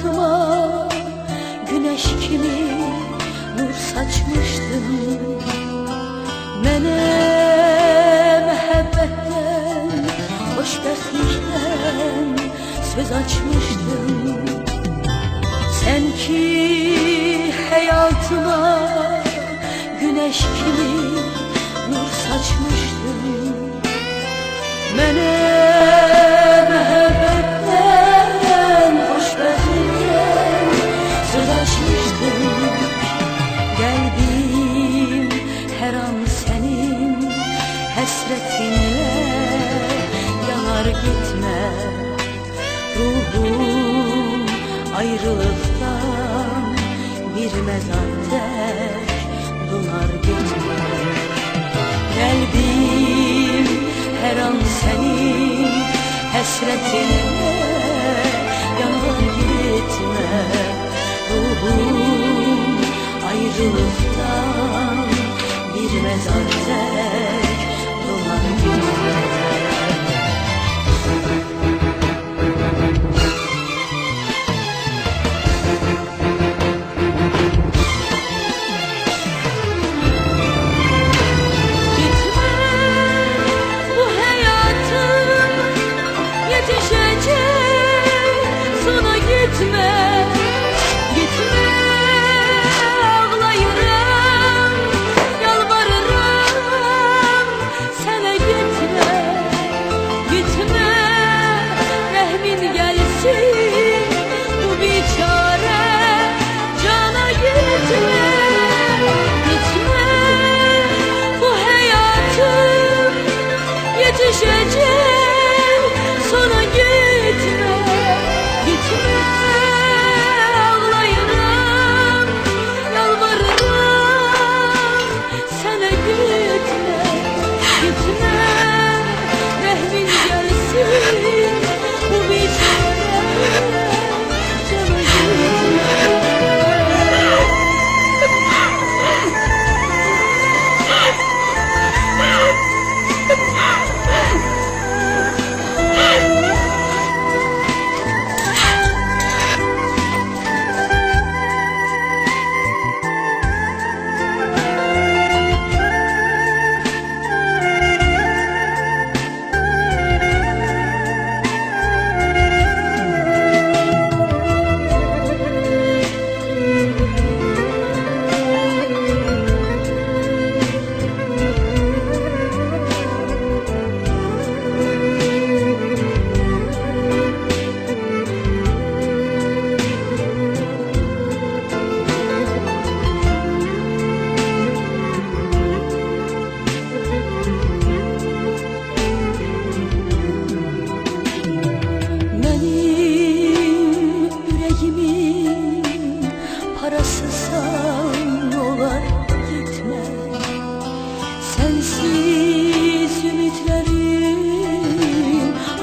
hayatıma güneş kimi nur saçmıştın. Mene məhəbbətdən, xoşbəxtlikdən söz açmışdın. Sen ki hayatıma güneş kimi nur saçmışdın. Mene məhəbbətdən, xoşbəxtlikdən söz açmışdın. Qəlbim hər an sənin həsrətinlə yanar gitmə. Ruhum ayrılıktan bir mezar tek donar gitmə. Qəlbim hər an sənin həsrətinlə yanar gitmə. Ruhum ayrılıktan bir mezar tek donar gitmə.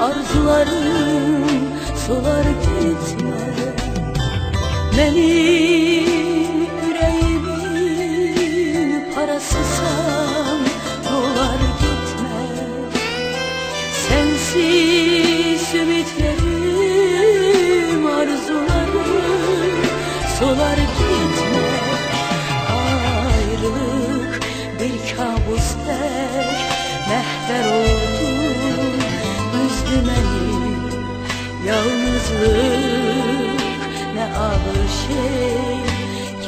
Arzularım solar gitme. Benim yüreğimin parasısan dolar gitme. Sensiz ümitlerim, arzularım solar gitme. Ayrılık bir kabus der, mehter oldu beni. Yalnızlık ne ağır şey,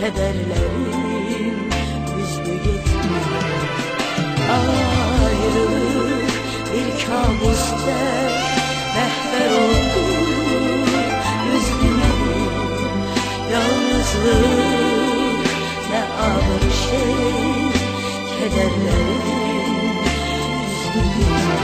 kederlerim üzdü gitme. Ayrılık bir kabus der, mehter oldu üzdü beni. Yalnızlık ne ağır şey, kederlerim üzdü gitme.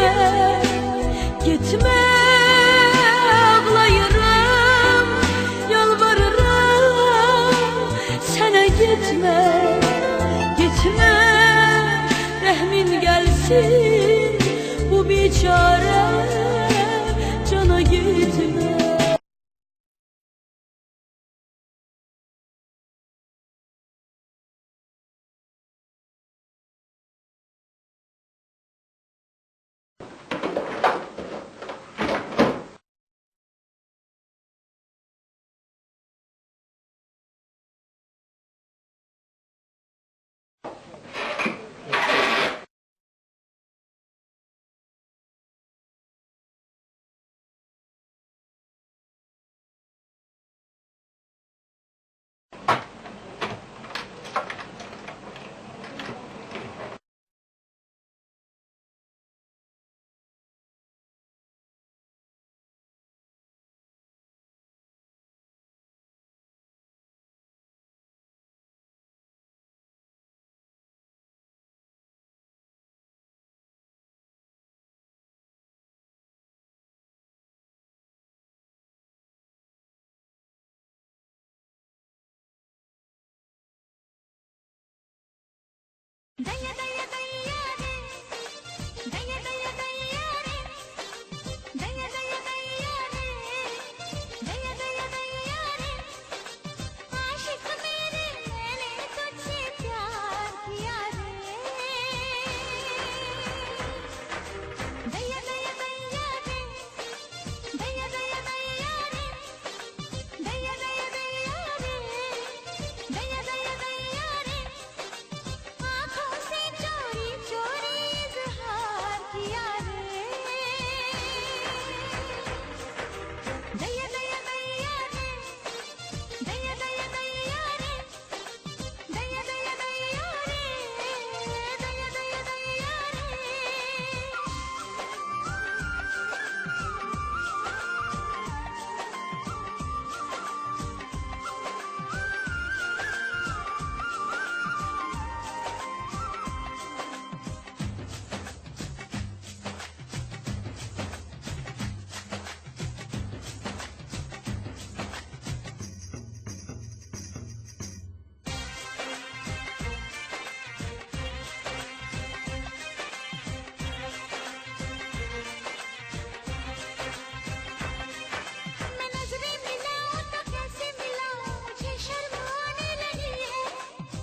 gitme, gitme. Ağlayırım, yalvarırım sana, gitme, gitme. Rəhmin gəlsin bu biçare cana, gitme. दया दया दया रे, दया दया दया रे, दया दया दया रे, दया दया दया रे। आशिक मेरे मैंने तुझसे प्यार किया रे। दया दया दया रे, दया दया दया रे, दया दया दया रे, दया दया दया रे। आँखों से चोरी चोरी इज़हार किया रे। दया दया दया रे, दया दया दया रे, दया दया दया रे, दया दया दया रे। मैं नजरें मिलाऊं तो कैसे मिलाऊं, मुझे शर्म आने लगी है।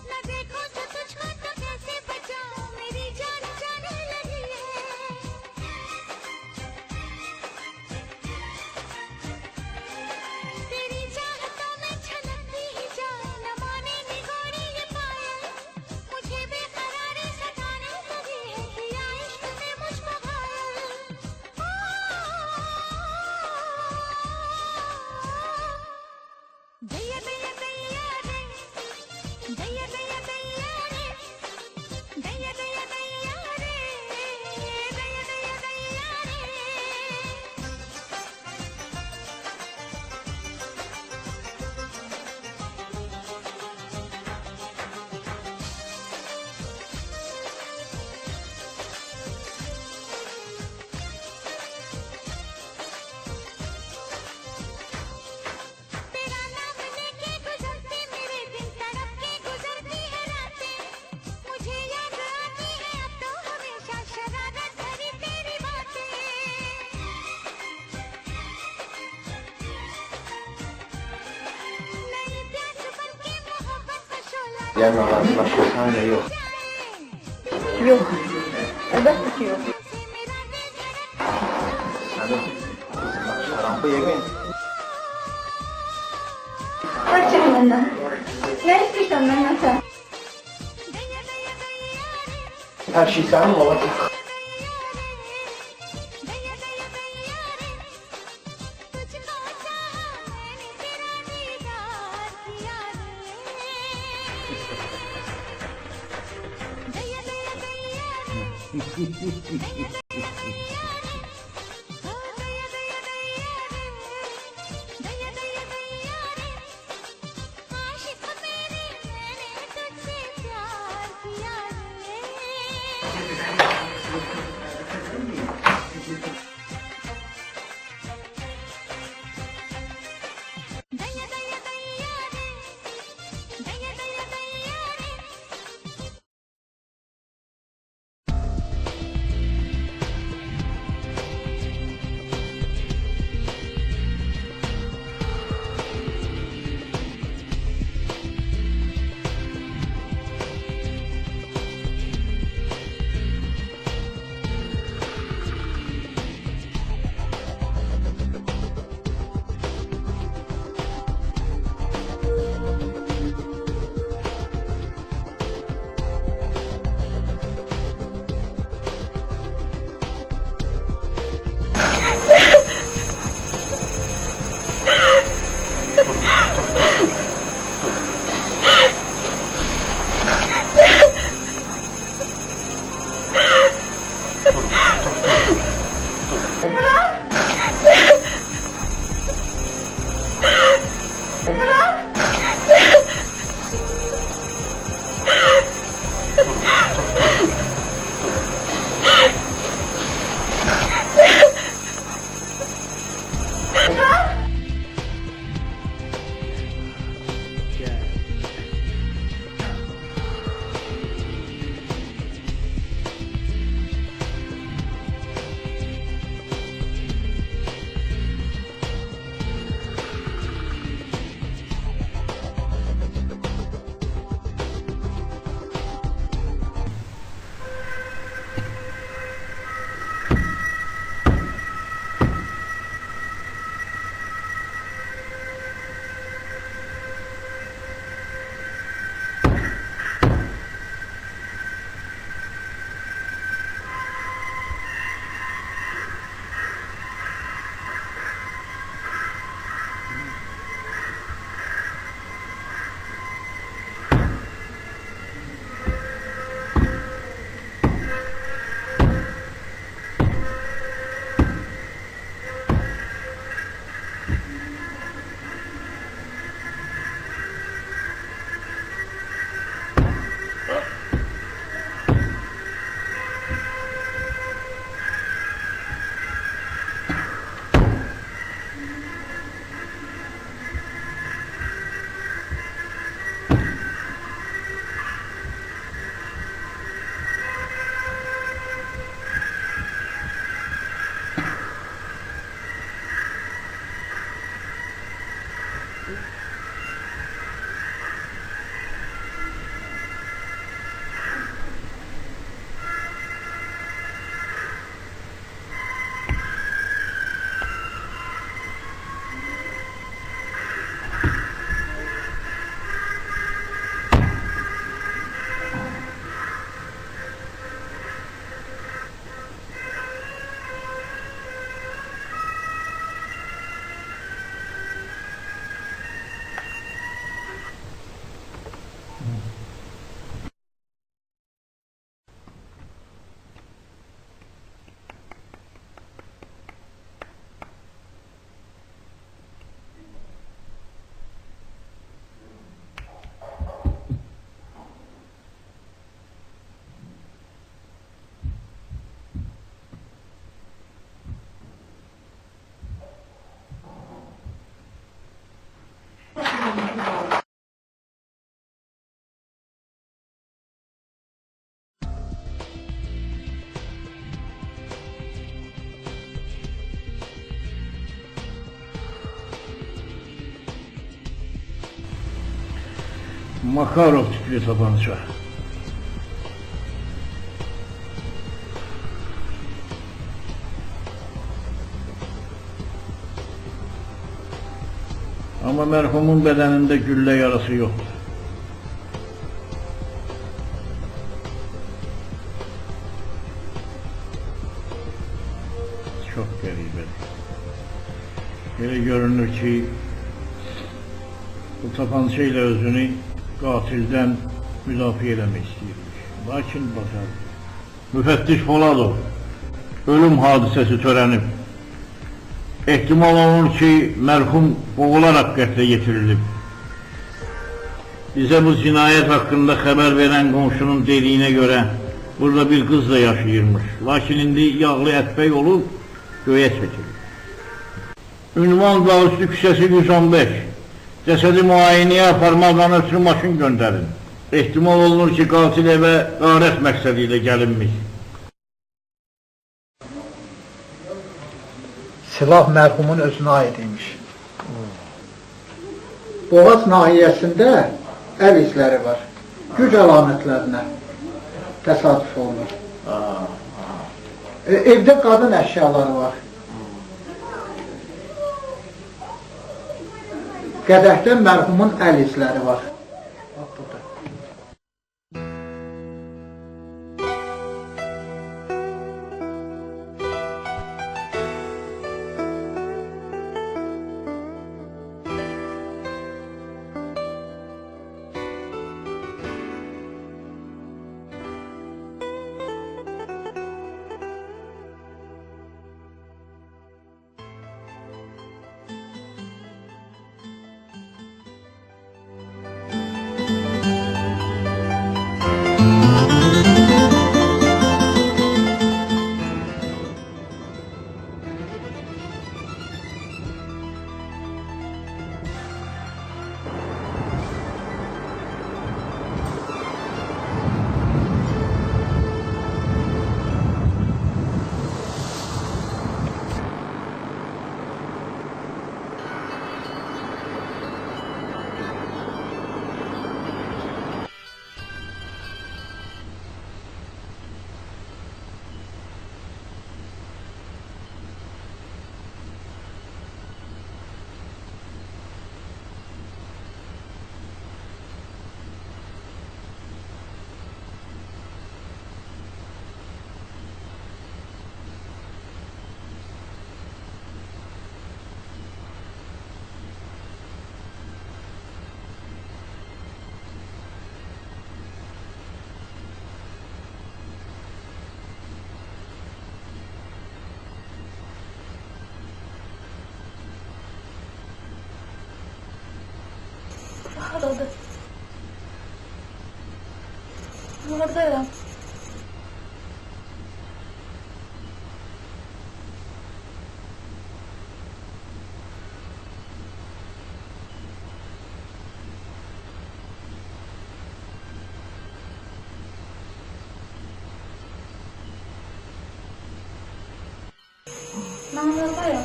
न देखूं तो तुझको तो कैसे बचाऊं, मेरी जान जाने लगी है। तेरी चाहतों में छलकती ही जाए, न माने निगोरी ये पायल। मुझे बेकरारी सताने लगी है, किया इश्क ने मुझको घायल। दया दया दया रे, दया दया दया रे, दया दया दया रे, दया दया दया रे। तेरा नाम लेके गुजरते मेरे दिन, तड़प के गुजरती है रातें। मुझे याद आती है अब तो हमेशा शरारत भरी तेरी बातें। नई प्यास बनके मोहब्बत का शोला Gelme lan, başka sahne yok. Yok. Elbette ki yok. से मेरा दिल धड़क। Hadi. Bak şarapı yemeyin. Kaç benden. Ne istiyorsan benden sen. दया दया दया रे, Her şey senin olacak. दया दया दया रे। तुझको चाहा मैंने, तेरा दीदार किया रे। दया दया दया रे, दया दया दया रे, ओ दया दया दया रे, दया दया दया रे। आशिक मेरे मैंने तुझसे प्यार किया रे। Makarov tipli tabanca. Ama merhumun bedeninde gülle yarası yoktu. Çok garip. Böyle görünür ki bu tapancayla özünü katilden müdafiə eləmək istəyirmiş. Lakin bacardı. Müfettiş Poladov, ölüm hadisesi törənib. Ehtimal olunur ki, merhum boğularak qətlə yetirilib. Bize bu cinayet hakkında haber veren komşunun dediğine göre burada bir kız da yaşayırmış. Lakin indi yağlı etbey olup göğe çekilir. Ünvan Dağüstü küçesi 115. Cesedi muayeneye aparmadan ötürü maşın gönderin. Ehtimal olunur ki katil eve gayret məqsədiyle gelinmiş. Silah mərhumun özünə aid imiş. Boğaz nahiyəsində əl izləri var. Güc əlamətlərinə təsadüf olunur. Evdə qadın əşyaları var. Qədəhdə mərhumun əl izləri var. Bax burada. Oldu. Buradayım. Ben buradayım.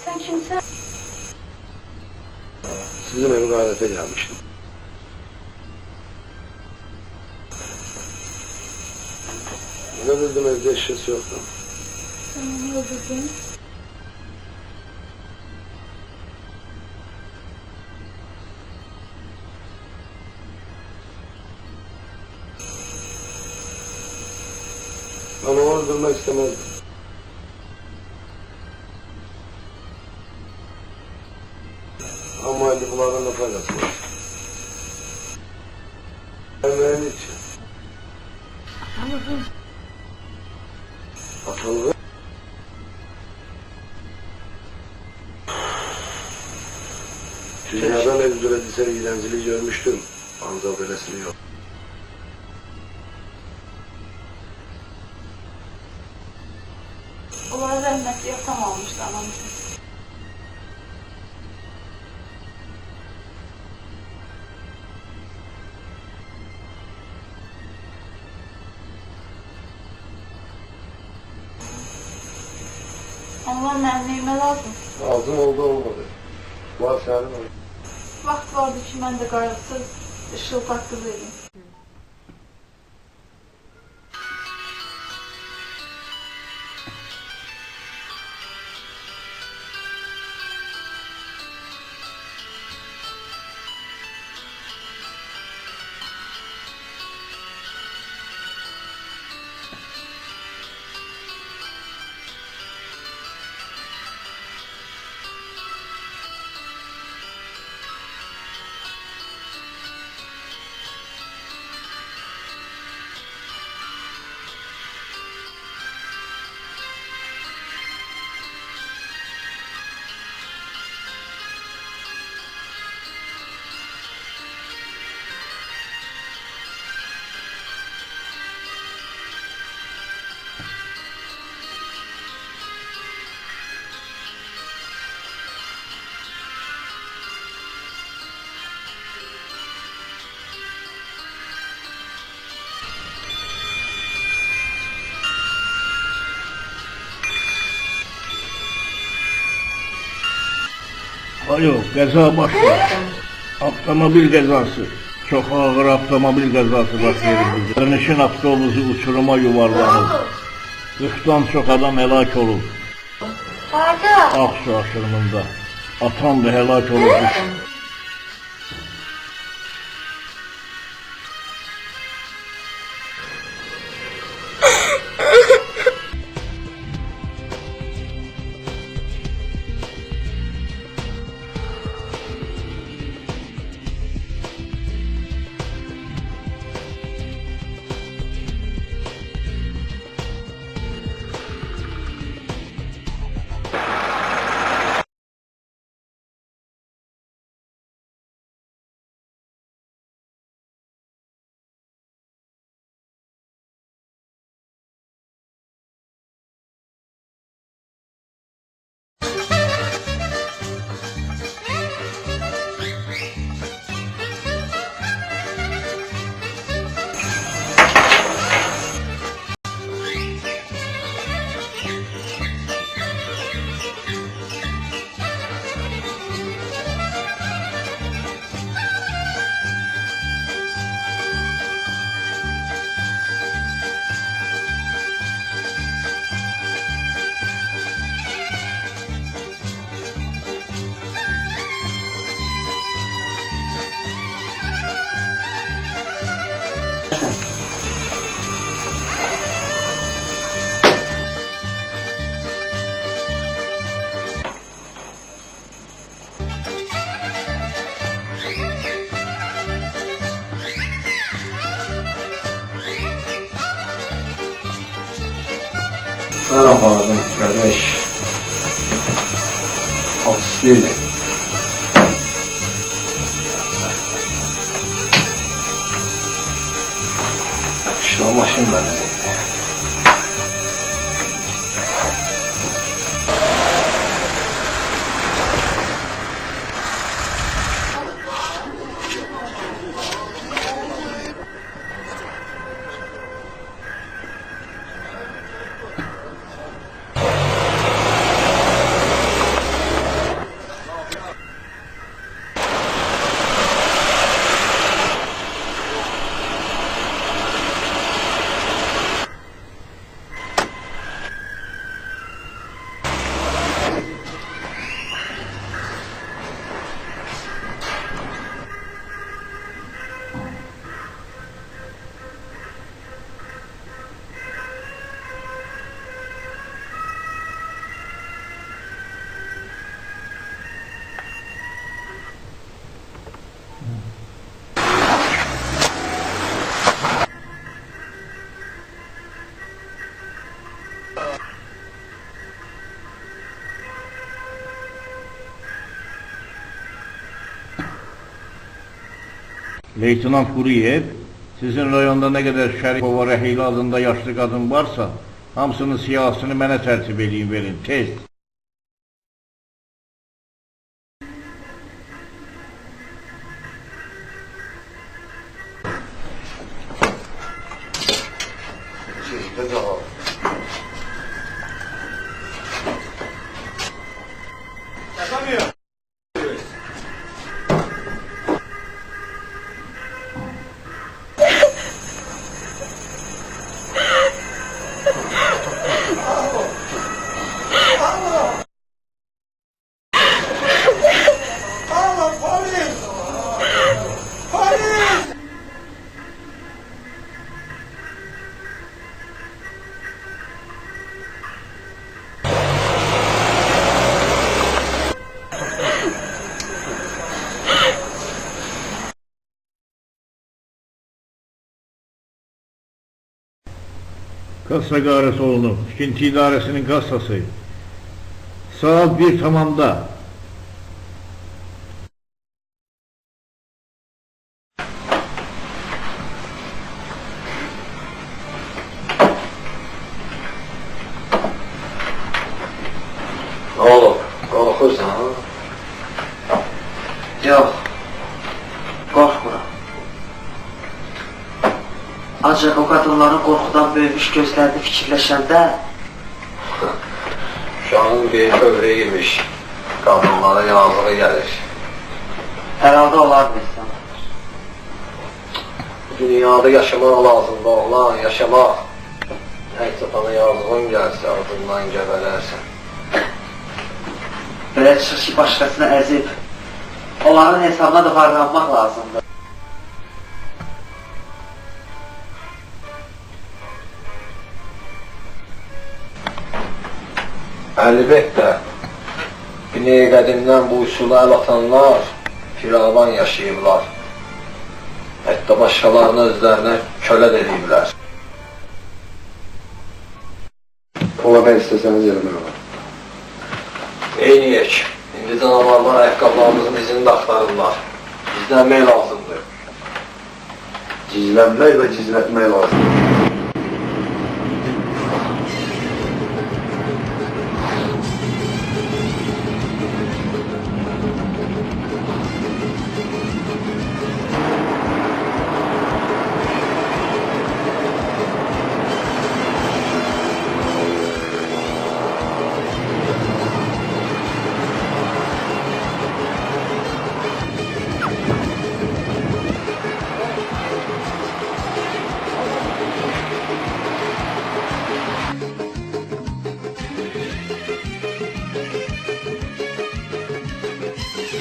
Sen kimsin? Sizin evi gayrete gelmiştim. Ne dedim evde eşyası yoktu. Sen ne öldürdün? Ben onu öldürmek istemezdim. Ama bunlardan da faydası var. Emeğin için. Atıldı. Dünyadan en güzel eğlenceli görmüştüm. Anza böylesini yok. Olay rahmetli yapamamıştı anamızın. Allah memnuniyime lazım. Lazım oldu olmadı. Var senin o. Vaxt vardı ki, mən də qayğısız ışıltaq qız idim. Alo, qəza baş verdi. Avtomobil qəzası. Çox ağır avtomobil qəzası baş verdi. Sərnişin avtobusu uçuruma yuvarlanıb. 40'dan çox adam həlak olub. Harada? Ağsu aşırımında. Atam da həlak olub. Merhaba kardeş. Asil. Şamışım ben. Leytenant Quruyev, sizin rayonda ne kadar Şərifova Rəhiyli adında yaşlı qadın varsa, hamısının siyasını mənə tərtib edin, verin, tez. Kassa qarəsi olunub, tikinti idarəsinin kassası. Saat 1 tamamda. Ne olur? Korkursan ha? Yox, qorxmuram. Ancaq o qadınların qorxudan böyümüş gözlərini fikirləşəndə Uşağın bir övrəyiymiş. Kadınlara yazığı gelir. hər halda olar bilsən. Dünyada yaşamaq lazımdır oğlan, yaşamaq. Nəysə sana yazığın gəlsə, ardından gəbələrsən. Belə çıxır ki, başqasını əzib, onların hesabına da varlanmaq lazımdır. Əlbəttə, Bine qədimdən bu usula əl atanlar firavan yaşayıblar. Hətta başqalarını özlərinə kölə ediblər. Ola ben isteseniz yerime var. Eyniyək, indi canavarlar ayaqqablarımızın izini də axtarırlar. Gizlənmək lazımdır. Gizlenmek ve gizletmek lazım.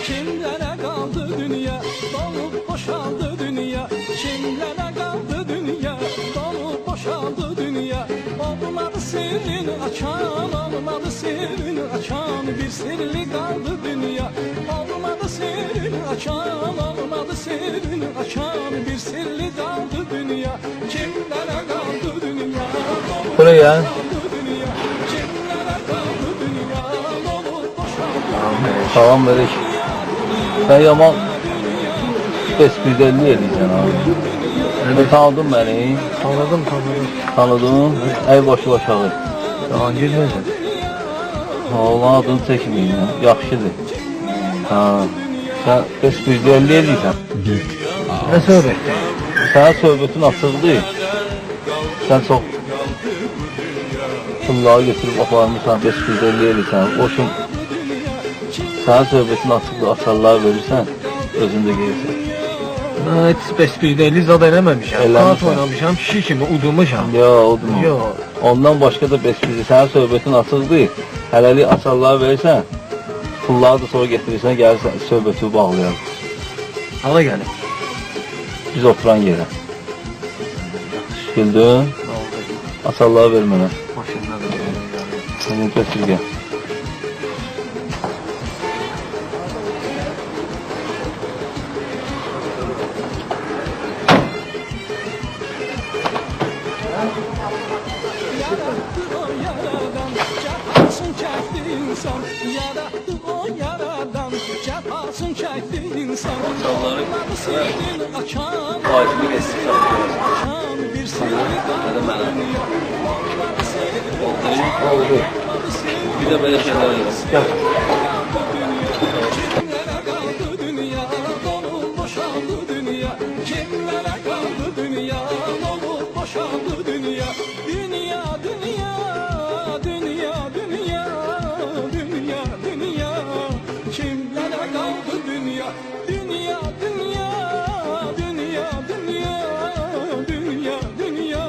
Kimlere kaldı dünya, dolup boşaldı dünya. Kimlere kaldı dünya, dolup boşaldı dünya. Olmadı sirrini açan, olmadı sirrini açan. Bir sirli kaldı dünya. Olmadı sirrini açan, olmadı sirrini açan. Bir sirli kaldı dünya. Kimlere kaldı dünya, dolup Buraya. boşaldı dünya. Kimlere kaldı dünya, dolup boşaldı. Tamam Melek. Sen yaman espridelli eləyəcən abi. Tanıdın beni. Tanıdım. Tanıdın. Ey başı aşağı. Hangi necə? Oğlan adını çəkməyin ya. Yaxşıdır. Ha. Sen espridelli eləyəcən. Ne söhbət? Sənin söhbətin açıqdır. Sen çok pulları götürüb aparmışsan, espridelli eləyəcən. O üçün sənin söhbətin açıqdır, açarlar verirsən, özündə gelirsən. Ben heç besbirli zad eləməmişəm. Eləmişəm. Kart oynamışam, kişi kimi udumuşam. Ya, odur mu? Yox. Ondan başqa da besbirli, sənin söhbətin açıqdır. Hələlik açarlar verirsən, pulları da sonra getirirsən, gəlirsən, söhbəti bağlayalım. Hala gəlib. Biz oturan yerə. Bildin? Açarları ver mənə. Maşında da gəlib. Səni götür gəl. Yarattı o yaradan, cefasın çəkdi insan. Yarattı o yaradan, cefasın çəkdi insan. Olmadı sirrini açan, açan bir sirri qaldı dünya. Olmadı sirrini açan, olmadı sirri Bir də belə şeylər yox. Kimlere kaldı dünya, dolup boşaldı dünya. Kimlere kaldı dünya, dolup boşaldı dünya. Dünya, dünya, dünya, dünya, dünya, dünya. Kimlere kaldı dünya, dünya, dünya, dünya, dünya, dünya, dünya.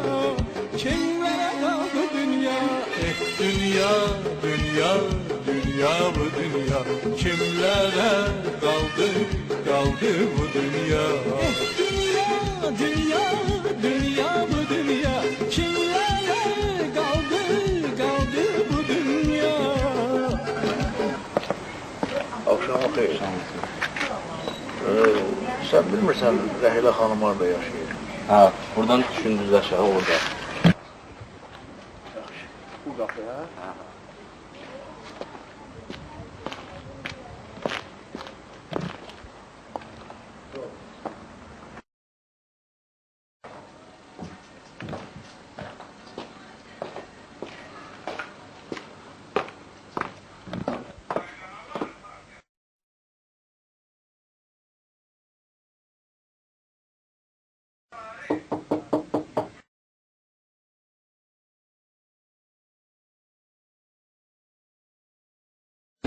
Kimlere kaldı dünya? Dünya, dünya, dünya bu dünya. Kimlere kaldı, kaldı bu dünya. Dünya, dünya, dünya bu dünya. Kimlere kaldı, kaldı bu dünya. Akşam xeyir. Sen bilmirsən Rəhile xanım orada yaşayır. Ha, buradan gündüz aşağı orada. Bu kapı ha?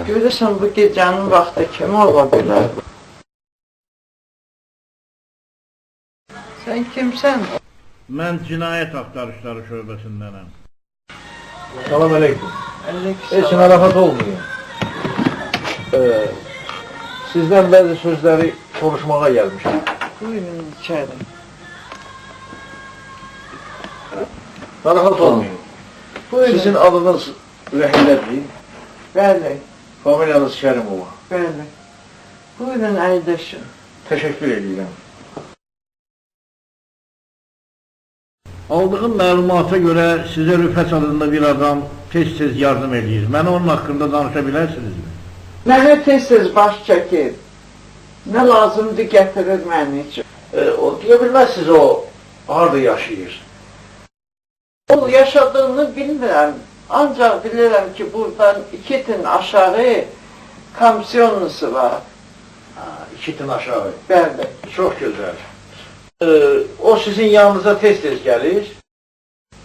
Görürsən bu gecənin vaxtı kimi ola bilər? Sən kimsən? Mən cinayət axtarışları şöbəsindənəm. Salam aleyküm. Aleyküm. Hiç narahat olmayın. Sizden bazı sözleri konuşmaya gelmişim. Buyurun içəri. Narahat olmayın. Buyurun. Sizin adınız Rəhimlər değil. Bəli, Familyanız Kərimova. bəli. Buyurun əyləşin. Teşekkür ederim. Aldığım məlumata görə sizə Rüfət adında bir adam tez-tez yardım edir. Mənə onun haqqında danışa bilərsinizmi? Mənə tez-tez baş çəkir. Nə lazımdır gətirir mənim üçün. O deyə bilməzsiniz o harada yaşayır. O yaşadığını bilmirəm. Ancaq bilirəm ki, buradan 2 tin aşağı kamsiyonlusu var. İki tin aşağı. Bəli. Çok güzel. O sizin yanınıza tez-tez gelir.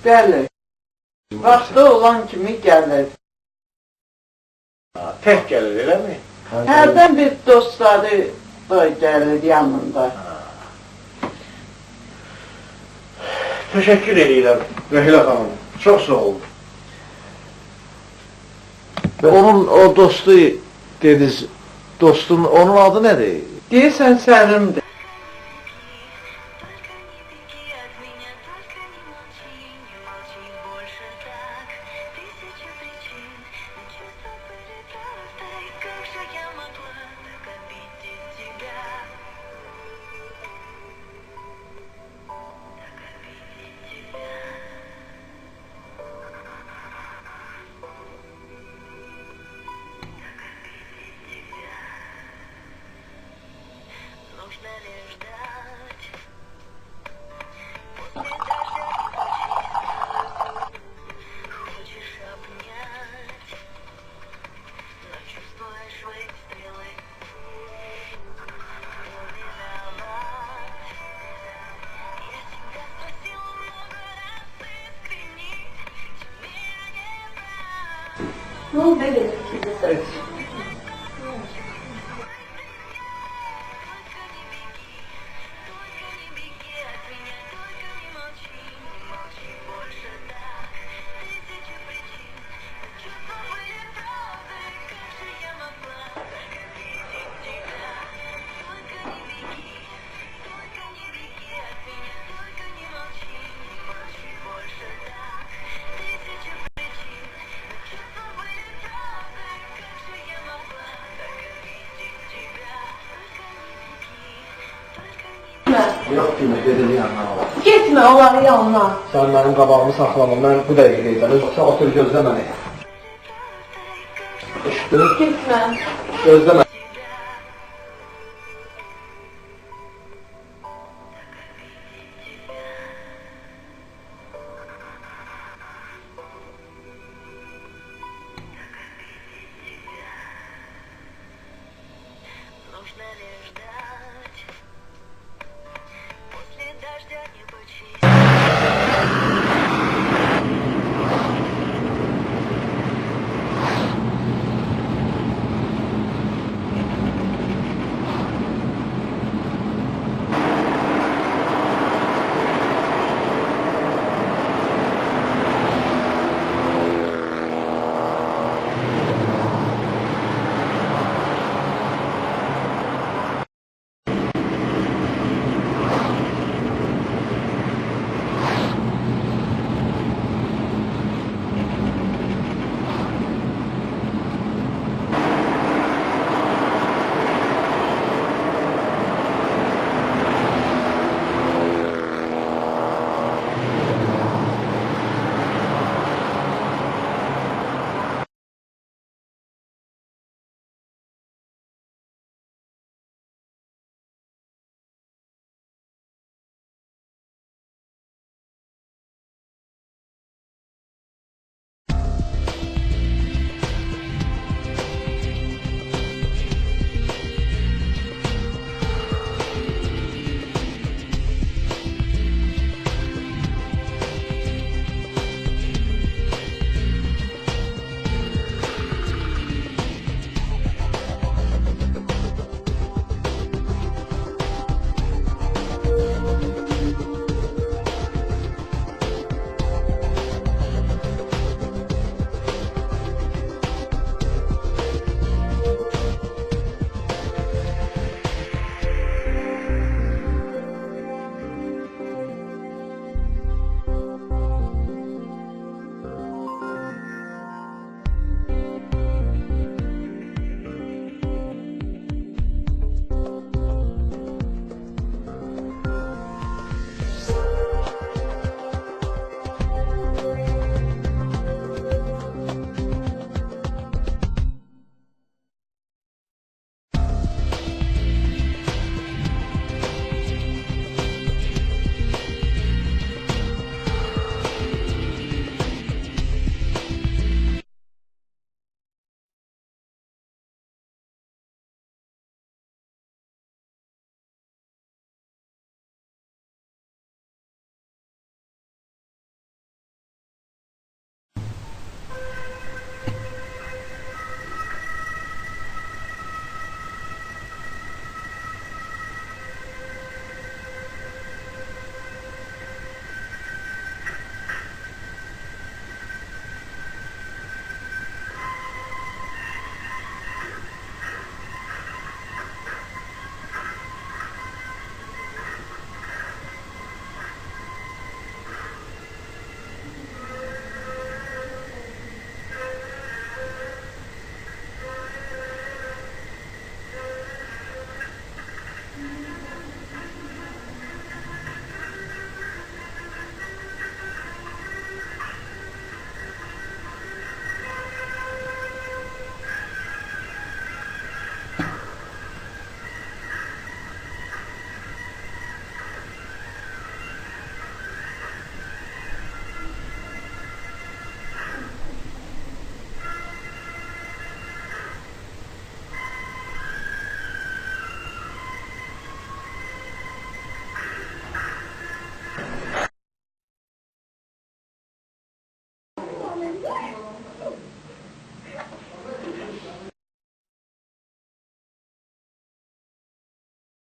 Bəli. Vaxtı olan kimi gəlir. Tek gelir öyle mi? Hərdən bir dostları da gəlir yanında. Teşekkür ederim Rehila Hanım. Çok sağ olun. Onun o dostu dediniz, dostun onun adı nedir? Deyirsən Səlimdir. Ne oldu bebeğim? Evet. Yok ki, dedi yanına var. Gitme onların yanına. Sen benim qabağımı saxlama, ben bu dəqiqə yoksa otur gözlə məni. Eşitdin? Gitme. Gözlə məni.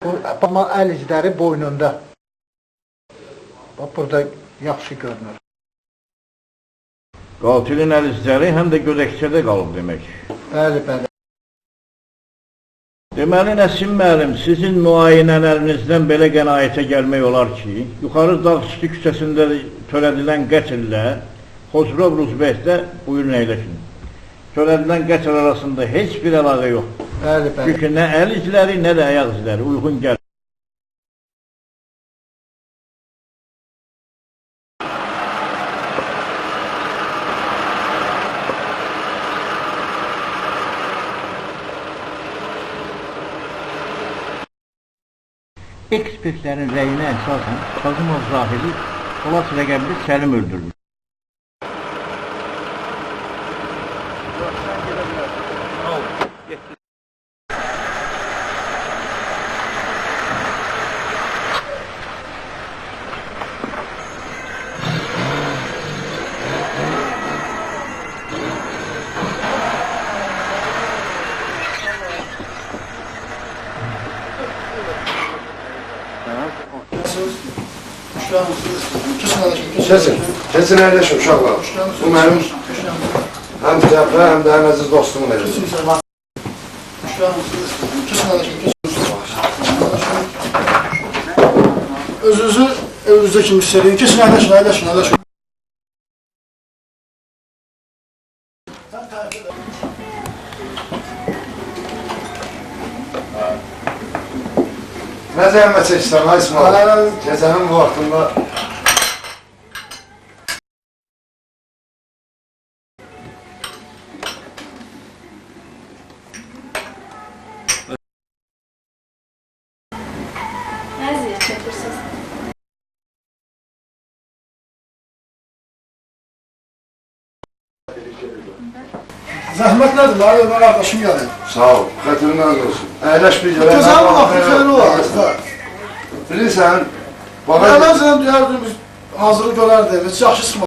Amma əl izləri boynunda. Bax, burada yaxşı görünür. Qatilin əl izləri həm də gödəkçədə qalıb demək. Bəli, bəli. Deməli, Nəsim müəllim, sizin müayinələrinizdən belə qənaətə gəlmək olar ki, yuxarı Dağüstü küçəsində törədilən qətllə Xosrov Ruzbəkdə buyurun əyləşin. Törədilən qətl arasında heç bir əlaqə yoxdur. Bəli, bəli. Çünki nə əl izləri, nə də ayaq izləri uyğun gəlir. Ekspertlərin rəyinə əsasən Qazımov Zahiri Polat rəqəmli Səlim öldürülür. Kesin əyləşin uşaqlar. Bu mənim həm Cəfər, həm də ən əziz dostumun evidir. Özünüzü evinizdə kimi hiss edin. Kesin əyləşin. Nə zəhmət çəksən, ay İsmail? Gecənin vaxtında Nə əziyyət çəkirsiniz? Zəhmət nədir? Mən qardaşım gəlir. sağ ol, xətirindən olsun. Əyləş bir görə. Gözəl vaxtı xeyri olar. Bilirsən, Mən sənə deyərdim, biz hazırı görərdik, heç yaxşı çıxmadı.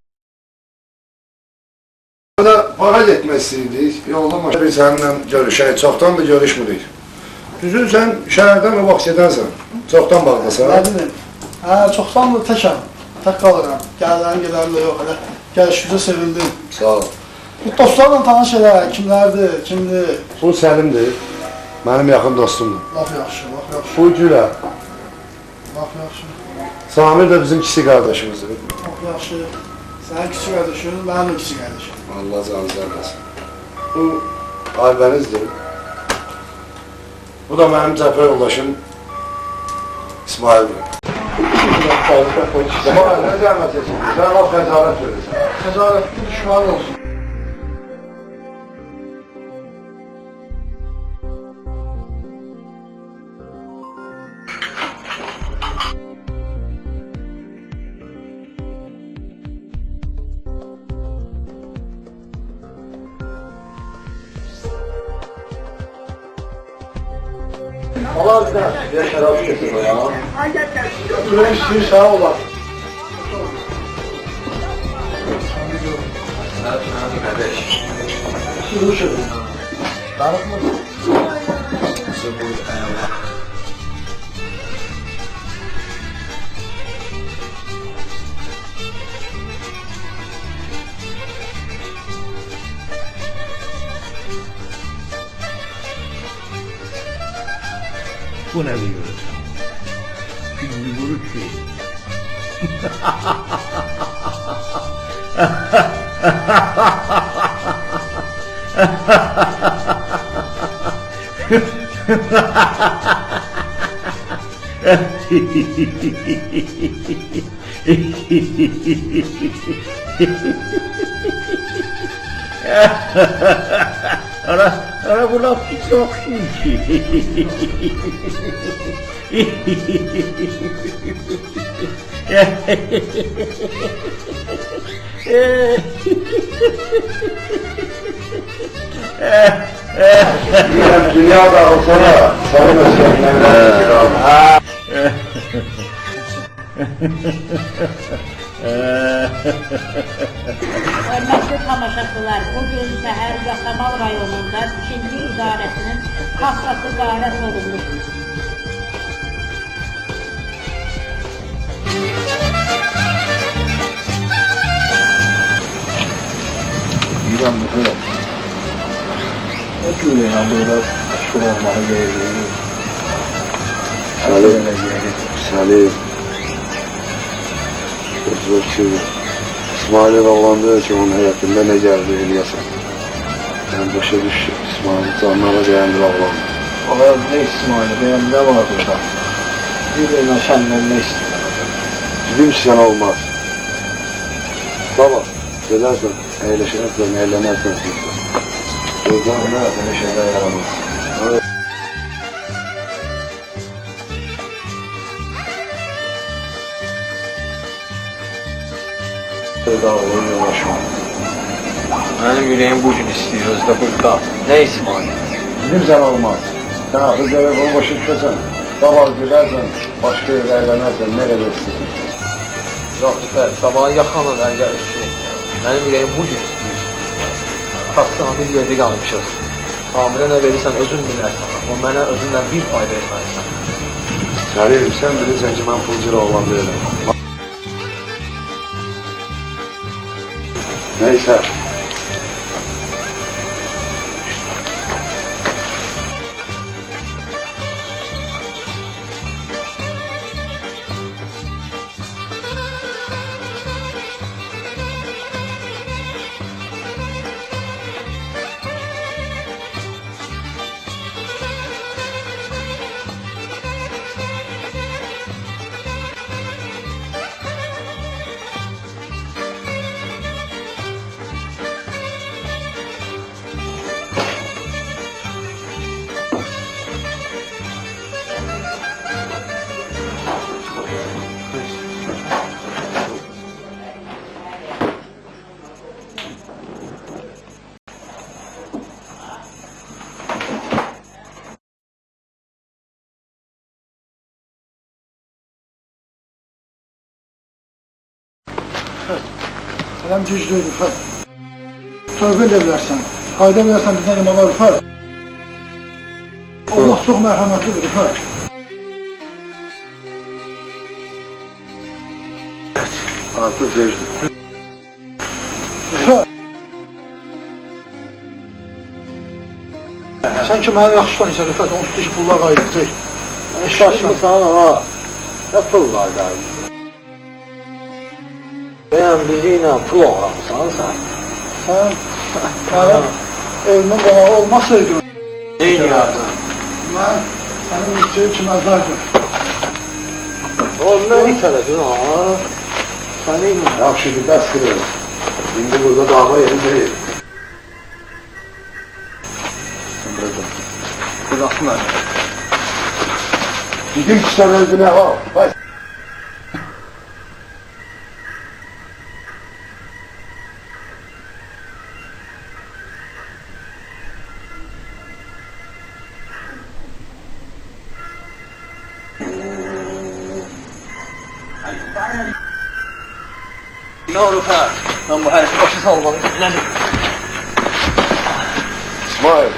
Bağa getmək istəyirdik, yolda maşın bir səninlə görüşək, çoxdan da görüşmürük. Düzün sən şəhərdən o vaxt gedənsən, çoxdan bağdasan. Nə bilim, çoxdan da təkəm, tək qalıram. Gəlirəm də yox, hələ gəlişimizə sevindim. Sağ ol. Bu dostlarla tanış elə, kimlərdir, kimdir? Bu Səlimdir, mənim yaxın dostumdur. Laf yaxşı, laf yaxşı. Bu Gülə, Laf yaxşı. Samir də bizim kiçik qardaşımızdır. Laf yaxşı. Sənin kiçik qardaşın, mənim də kiçik qardaşım. Allah canınızı verməsin. Bu Aybənizdir. Bu da mənim Cəfər yoldaşım İsmaildir. İsmail, nə zəhmət etsin? Sən o xəcalət verirsən. Xəcalətli düşman olsun. Allah bizdən, bir şərabı getir o ya. Ürək istəyir, sağ olar. Bu nə deyir? Şimdi vurur ki. Ana bu laf çok iyi. Dünya dağılsana, sarı mesleğinden Hörmətli tamaşaçılar, bugün səhər Yasamal rayonunda 2-ci idarəsinin kassası qarət olunmuşdur. Bilmem bu kadar. Hep öyle ya burada şu olmalı gerekiyor. Salim. Özür İsmail'e oğlandığı ki onun hayatında ne geldi Elias'a. Ben başa düştüm. İsmail'i canlara beğendi oğlan. Oğlan ne İsmail'e benim ne var burada? Birbirine senden ne istiyor? Dedim ki sen olmaz. Baba, söylersen, eğleşirsen, eğlenersen sizden. Buradan ne böyle şeyler yaramaz. Evet. Daha olur yavaşma. Benim yüreğim bu gün istiyor Özde burada. Ne İsmail? Dedim sen olmaz. Sen kız eve bunu başa düşersen, sabah gülersen, başka yere eğlenersen nereye istiyorsun? Yok Lütfət, sabahın yaxanın əngə üstü. Mənim ürəyim bu gün istəyir. Xastana bir yerdə qalmışıq. Hamilə nə verirsən özün bilərsən. O mənə özündən bir pay verməlisən. Salim, sen bilirsen ki ben pulcura oğlan değilim. Neyse. Adam güclüydü Rıfat. Tövbe edebilirsen, fayda edersen bizden imama Rıfat. Allah çok merhametlidir Rıfat. Artık Zecdi. Rıfat. Sen ki mənə yaxşı tanıysan Rıfat, onun üstündeki pullar qayıdacaq. Şaşmısan ha. Ne pullar qayıdacaq? Benim bizimle pul oğramısan sen. Sen benim evimin qonağı olmasaydın. Neyin yardım? Ben senin üstüyü çimezlerdim. Oğlum ne iteledin ha? Senin Yaxşı bir dərs kırıyoruz. Şimdi burada dava yeri değil. Bırakma. Dedim ki sen özüne al. Bak. ne olur ha? Ben bu herif başı salmanı dinledim. İsmail.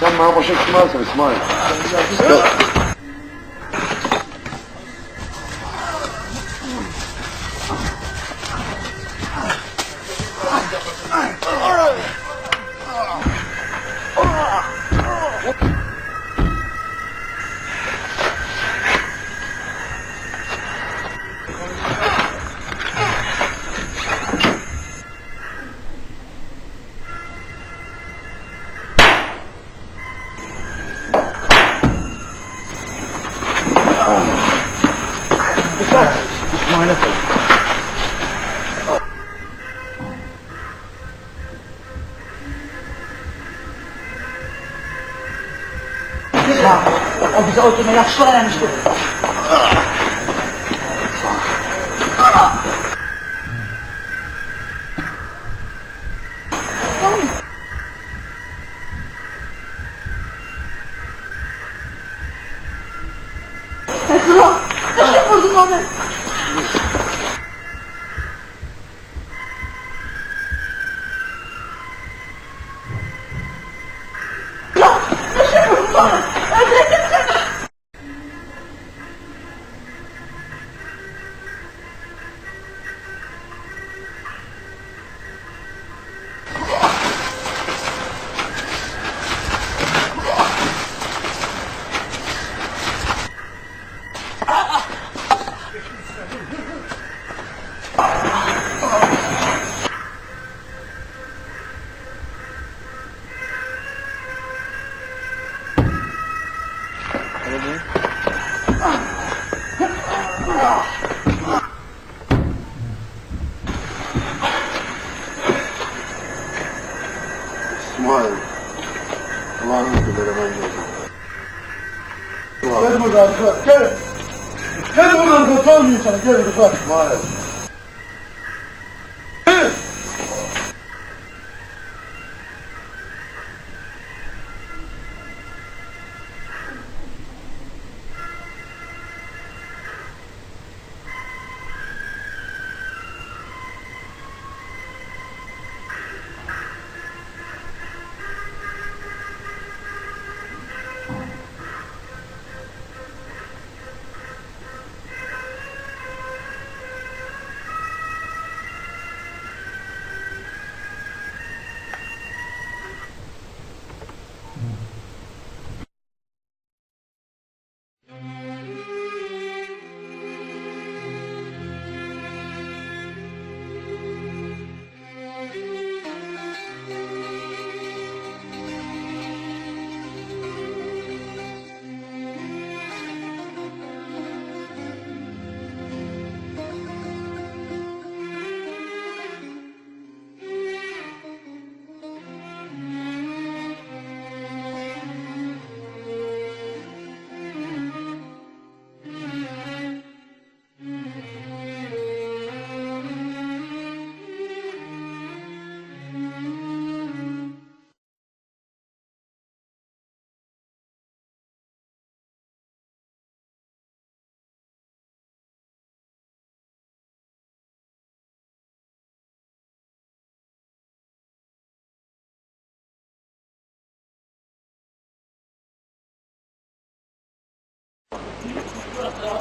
Sen bana başa çıkmazsın İsmail. İsmail'e sor. O bize öldürme yaxşı öğrenmişti. Esra, nasıl vurdun onu? İsmail. Allah'ın izniyle ben geldim. Gel buradan Rıfat, gel. Gel buradan Rıfat, almayayım sana, gel Rıfat. İsmail.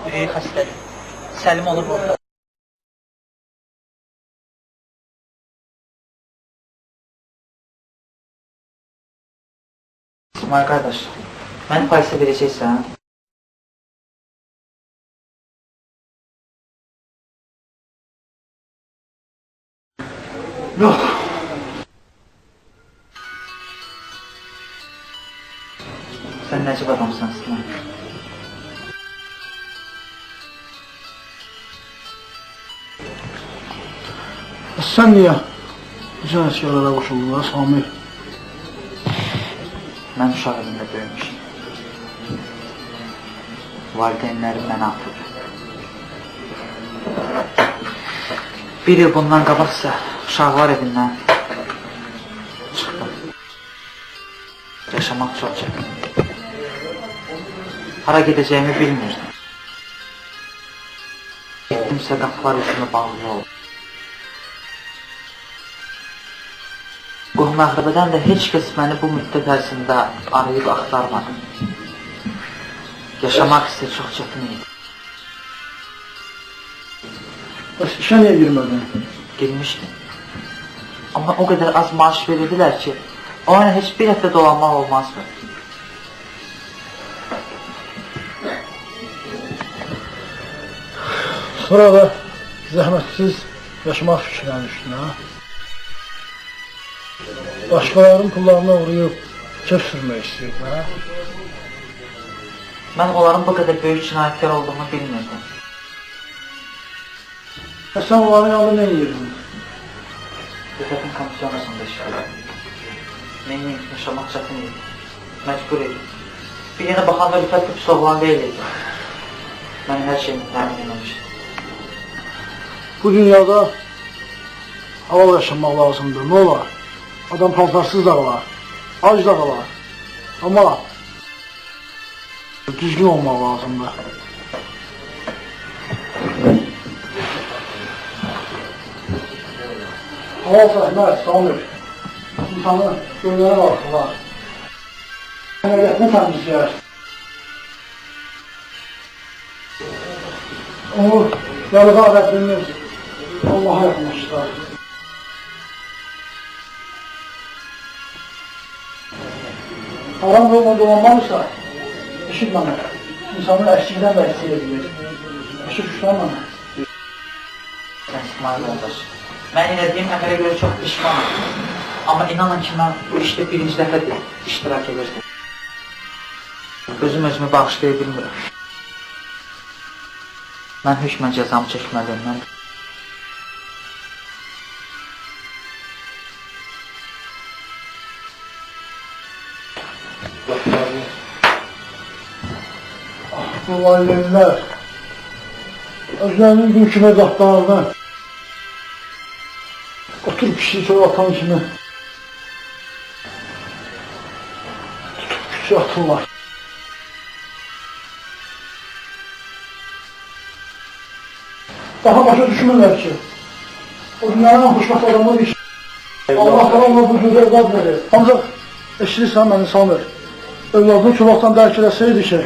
Ürəyi xəstədir. Səlim olur burada. İsmail qardaş, məni polisə verəcəksən? Yox. Sən nəcib adamsan İsmail. Sən niyə bizim əsgərlərə qoşuldular, Sami? Mən uşaq evində böyümüşüm. Valideynlərim mənə atıb. Bir il bundan qabaqsa uşaqlar evindən çıxdım. Yaşamaq çox çətin. Hara gedəcəyimi bilmirdim. Getdimsə qapılar üzümə bağlı oldu. Qohum əqrəbədən də heç kəs məni bu müddət ərzində arayıb axtarmadı. Yaşamaq isə çox çətin idi. Bəs işə niyə girmədin? Girmişdim. Amma o qədər az maaş verirdilər ki, o ana heç bir həftə dolanmaq olmazdı. Sonra da zəhmətsiz yaşamaq fikrinə düşdün, ha? Başqalarının pullarına uğrayıb kef sürmək istəyirdi, hə? Mən onların bu qədər böyük cinayətkar olduğunu bilmirdim. Sən onların yanında nə yeyirdin? Rüfətin komisyonasında işlədim. Mənim yaşamaq çətin idi. Məcbur idi. Bir yenə baxanda Rüfət bir pis oğlan deyil idi. Mən hər şeyini təmin eləmişdim. Bu dünyada halal yaşamaq lazımdır, nə olar? Adam paltarsız da qalar, ac da qalar. Amma düzgün olmaq lazımdır. Halal səhmət, Samir. İnsanı gönlərə qalxırlar. Əməliyyətini təmizləyər. Onu yalığa Rəbbimiz Allaha yaxınlaşdırar. Haram yolla dolanmalıysa, eşit mənə. İnsanın əşkikdən də əksik edilir. Eşit uşlar mənə. Sən İsmail qardaş, mən elədiyim əmələ görə çox pişmanım. Amma inanın ki, mən bu işdə birinci dəfədir iştirak edirdim. Özümü bağışlaya bilmirəm. Mən hökmən cəzamı çəkməliyim. valideynlər özlərinin gün kimi evlatlarını otur kişi çöl atan kimi tutup kişi atırlar. Daha başa düşmürlər ki, o dünyanın en xoşbəxt adamı bir Allah ona bu cür evlad verir. Ancaq eşirirsən məni Samir, evladını çolaqdan dərk eləsəydi ki,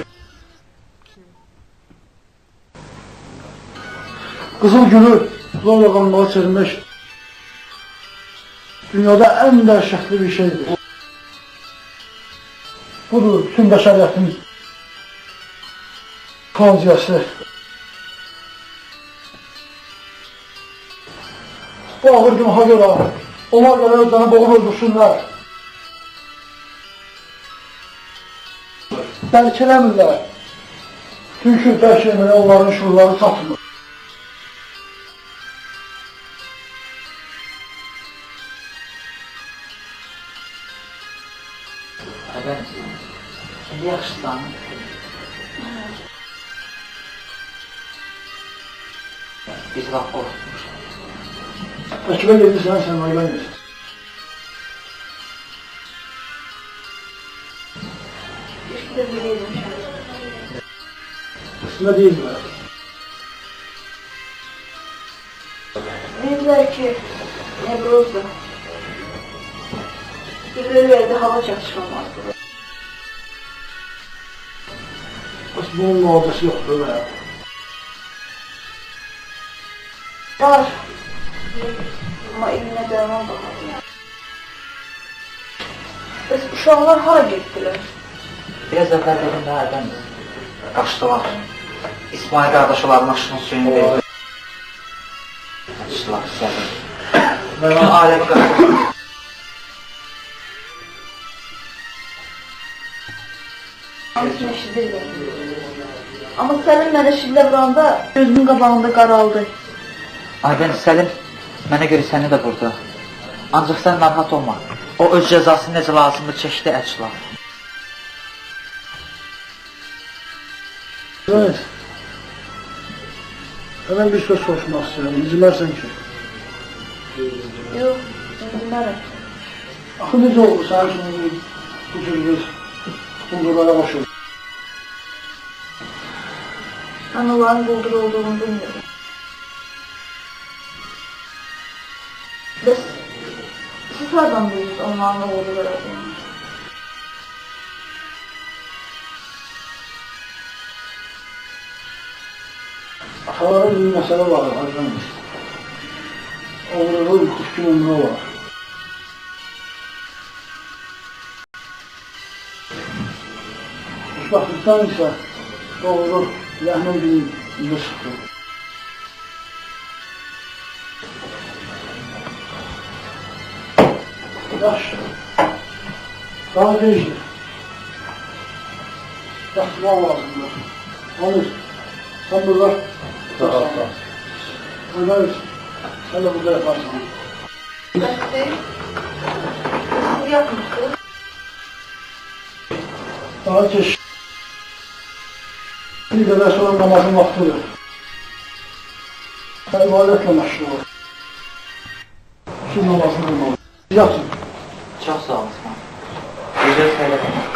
qızıl gülü zorla qanmağa çevirmək dünyada en dəhşətli bir şeydir. Budur bütün bəşəriyyətin faciəsi. Bu ağır günaha görə onlar görə özlərini boğub öldürsünlər. Dərk eləmirlər. Çünki dərk eləməyə onların şuurları çatmır. Əgər indi yaxşısan. Biz laf qorxmuşuz. Rakibə gedirsən, sən ayılan yesin. Üstünə deyilmir. Deyirlər ki, Nebrozda birileri yerde hava çatışmamazdı. Bəs bunun mühafizəsi yoxdur və? Var. Ama eline derman bakalım. Uşaqlar hara getdilər? Biraz əvvəl dedim də Ərdən qaçdılar. İsmail qardaşların aşının suyunu verdi. Qaçdılar səbir. Bütün aləmi qaçdılar. Hamısını eşidirlər. Amma Səlim mənə şillə vuranda gözümün qabağında qaraldı. Ayben Səlim mənə görə səni də vurdu. Ancaq sən narahat olma. O öz cəzasını necə lazımdır çəkdi əclaf. Evet. Hemen bir söz soruşmaq istəyirəm. İncimərsən ki. Yox, incimərəm. Axı necə oldu sənin kimi bu cür bir quldurlara başladı? Mən onların quldur olduğunu bilmirəm. Bəs siz hardan bilirsiniz onların ne quldur olduğunu? Ataların bir məsələ var, hacımız. Oğlunun 40 gün ömrü var. Xoşbaxtlıqdan isə oğlu Rəhmən günün üzə çıxdı. Yaxşı. Daha gecdir. Yatmaq lazımdır. Alır. Sen burada yatarsın. Ömer, sen de burada yatarsın. Bəs siz yatmışsınız? Daha geç. Bir qədər sonra namazın vaxtıdır. Sen ibadetle məşğul ol. Şu namazını kılmalı. Yatın. Çox sağ ol İsmail. Gözəl söylədim.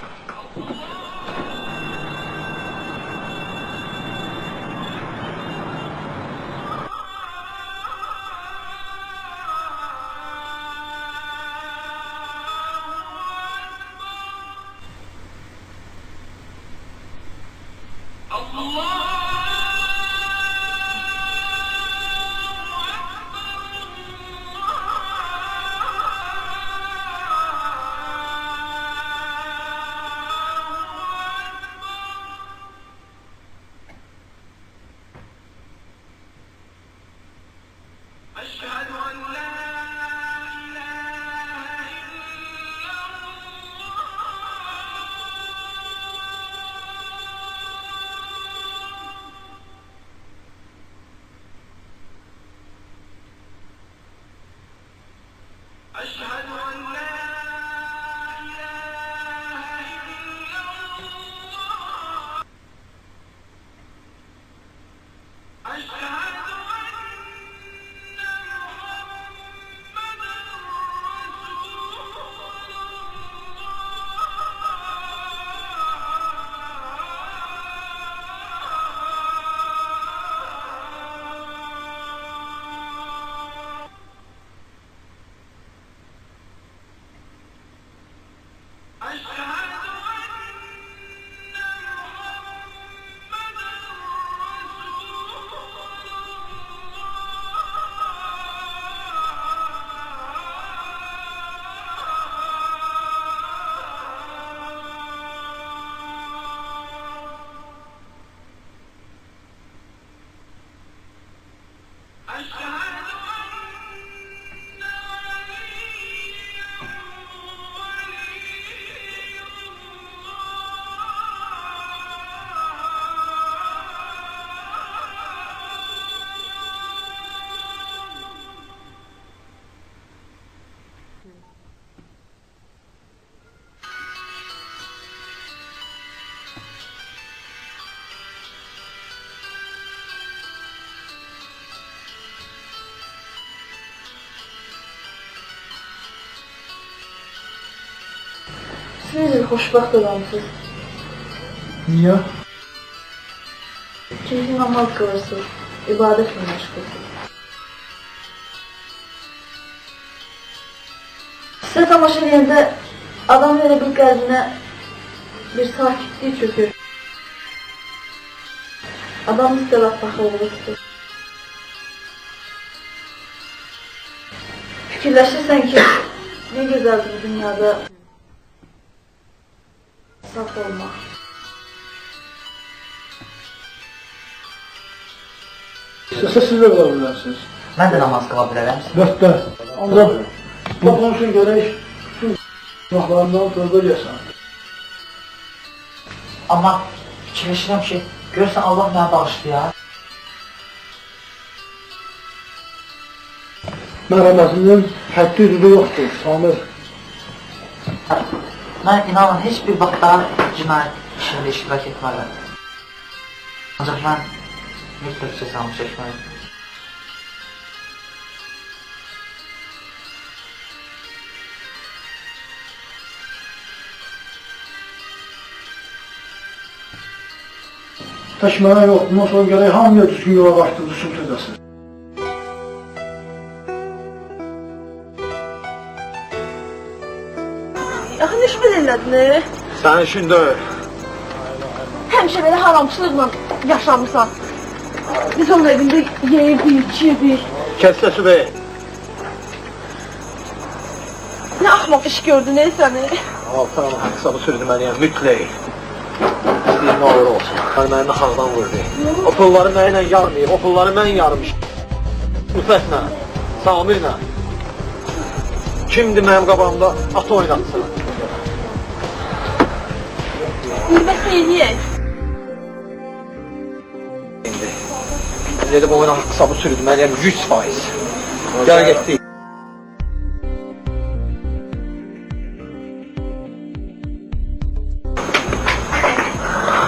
Siz xoşbəxt adamsınız. Niyə? Çünki namaz qılırsınız, ibadətlə məşğulsınuz. Sizə tamaşa edəndə adam elə bir qəlbinə bir sakitlik çökür. Adam istələ baxıldığı tutur. Fikirləşirsən ki, ne gözəldir bu dünyada saf olmaq. İstəsə siz də qala bilərsiniz. Mən də namaz qıla bilərəm. Bəttə. Ancaq baxın üçün görək bütün günahlarından tövbə eləsən. Amma fikirləşirəm ki, görürsən Allah mənə bağışlayar. Mərhəmətinin həddi hüdudu yoxdur, Samir. Mən inanın heç bir vaxt daha cinayət işində iştirak etmərəm. Ancaq mən mütləq cəzamı çəkməliyim. Tək mənə yox, bundan sonra gərək hamıya düzgün yola başlayıb sübut edəsin. Axı nə işbir elədin? Sənin işin deyil. Həmişə belə haramçılıqla yaşamısan. Biz onun evində yeyirdik, içirdik. Kes səsi be. Nə axmaq iş gördün səni? Altan hesabı sürdürməliyəm, mütləq. İstəyim ne olur olsun. Mənim xalqdan vurdu. O pulları mənimlə yarmayıb, o pulları mən yarmışım. Rüfətlə, Samirlə. Kimdir mənim qabağımda at oynatsın? Qürbət neyəyək? İndi də bu oyuna hesabı sürdürməliyəm 100%. Gəl getdik.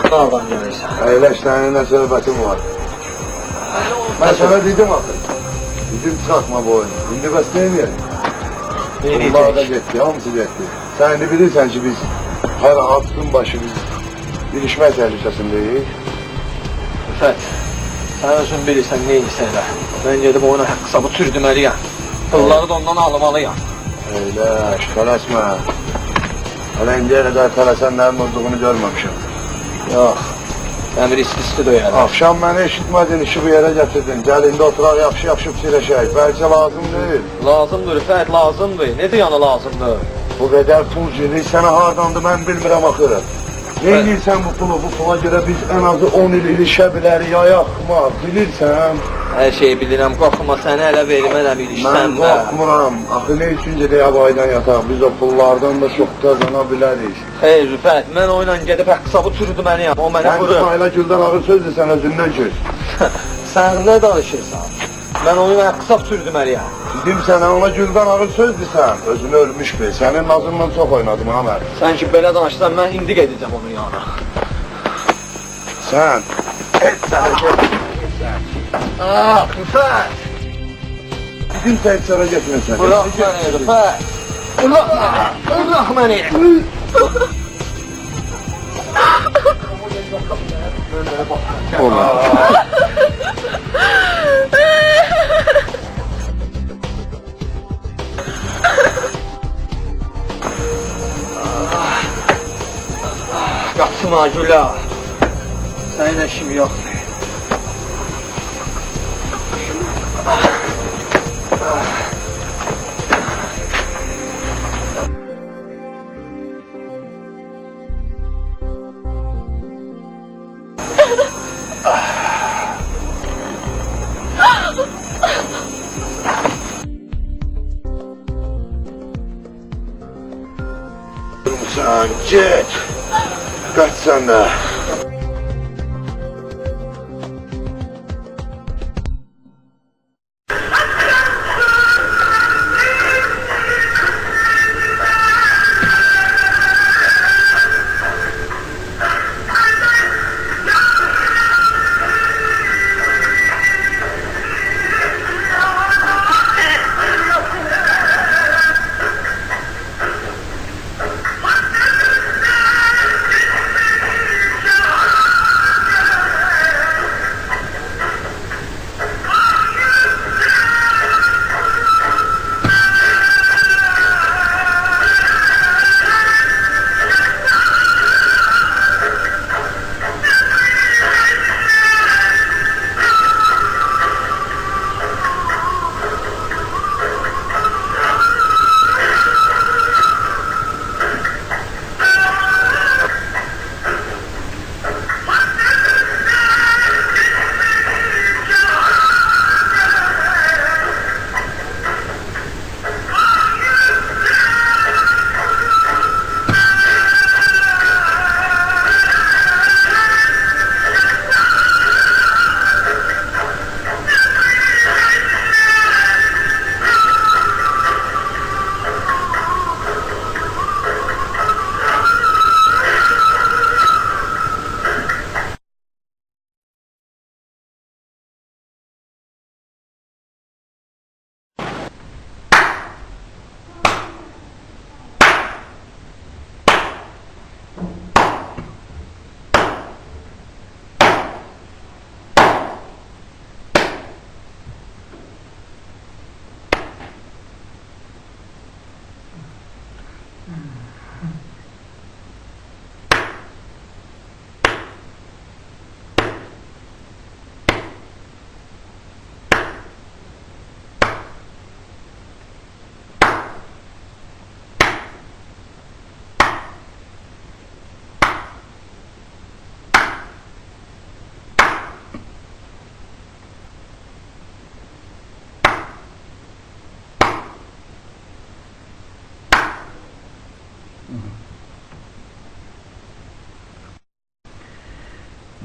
Nereden gelirsən? Əyləş, səninlə söhbətim var. Mən sənə dedim axı. Dedim çıxartma bu oyunu. İndi bəs neyniyək? Bunlar da getdi, hamısı getdi. Sən indi bilirsən ki biz hər altın başı biz ilişmək təhlükəsindəyik. Rüfət, sən özün bilirsən neyinsə elə. Mən gedib oyuna hesabı sürdürməliyəm. Pulları da ondan almalıyam. Əyləş, tələsmə. Hələ indiyə qədər tələsənlərin olduğunu görməmişəm. Yox, əmir isti döyər. Axşam məni eşitmədin, işi bu yerə gətirdin. Gəl indi oturaq, yaxşı-yaxşı fikirləşək. Bəlkə lazım deyil. Lazımdır Rüfət, lazımdır. Necə yana lazımdır? Bu qədər pul girir, sənə hardandır mən bilmirəm axı. Ne deyirsən bu pulu? Bu pula görə biz ən azı 10 il ilişə bilərik, ayaqma, bilirsən? Hər şeyi bilirəm, qorxma, səni ələ vermərəm ilişsən. Mən qorxmuram. Axı ne üçün gedək abaydan yataq? Biz o pullardan da çox qazana bilərik. Hey Rüfət, mən oyla gedib hesabı sürdürməliyəm, o mənə vurur. Sən İsmail'a Güldən ağır söz desən özündən göz. Sən nə danışırsan? Mən oyuna hesab sürdürməliyəm. Dedim sənə ona Güldən ağır söz desən, özünü ölmüş bil. Sənin nazınla çox oynadım ha mən. Sən ki belə danışsan, mən indi gedəcəm onun yanına. Sən, et sənə getmirsən. Rüfət! Dedim sən sana getmirsən. Bırax məni Rüfət! Bırax məni! Ola. Qaçma Gülə! Səninlə işim yoxdur. Sen git. Kaç sen de.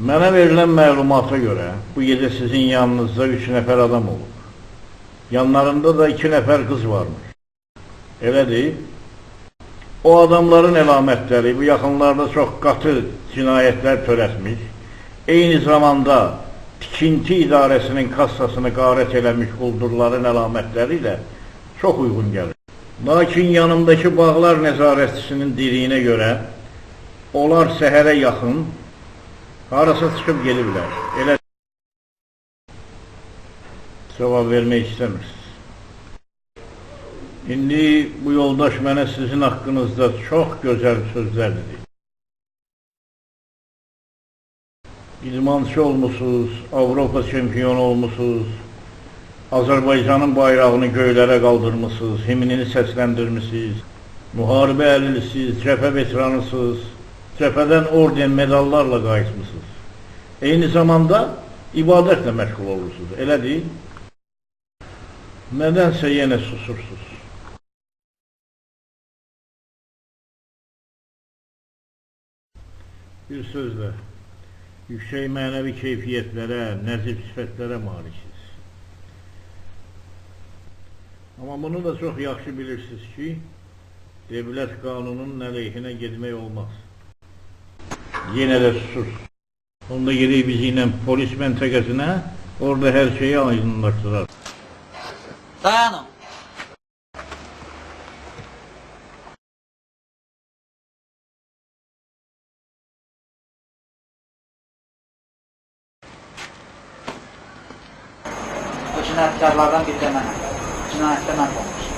Mənə verilən məlumata görə bu gecə sizin yanınızda 3 nəfər adam olub. Yanlarında da 2 nəfər qız varmış. Elədir. O adamların əlamətləri bu yaxınlarda çox qatı cinayətlər törətmiş. Eyni zamanda tikinti idarəsinin kassasını qarət eləmiş quldurların əlamətləri ilə çox uyğun gəlir. Lakin yanımdakı bağlar nəzarətçisinin dediyinə görə onlar səhərə yaxın harasa çıxıb geliblər. Elə cavab vermək istəmirsiniz. İndi bu yoldaş mənə sizin haqqınızda çox gözəl sözlər dedi. İdmançı olmusunuz, Avropa çempionu olmusunuz, Azərbaycanın bayrağını göylərə qaldırmışsınız, himnini səsləndirmişsiniz, müharibə əlilisiz, cəbhə veteranısınız, cəbhədən orden, medallarla qayıtmışsınız. Eyni zamanda ibadətlə məşğul olursunuz, elə deyil? Nədənsə yenə susursunuz. Bir sözlə, yüksək mənəvi keyfiyyətlərə, nəzib sifətlərə maliksiniz. Amma bunu da çox yaxşı bilirsiniz ki, devlət qanunun əleyhinə getmək olmaz. Yenə də susursunuz. Onda gedək biz ilə polis məntəqəsinə, orada hər şeyi aydınlaşdırar. Dayanın. Bu cinayətkarlardan biri də mənəm. Cinayətdə mən olmuşum.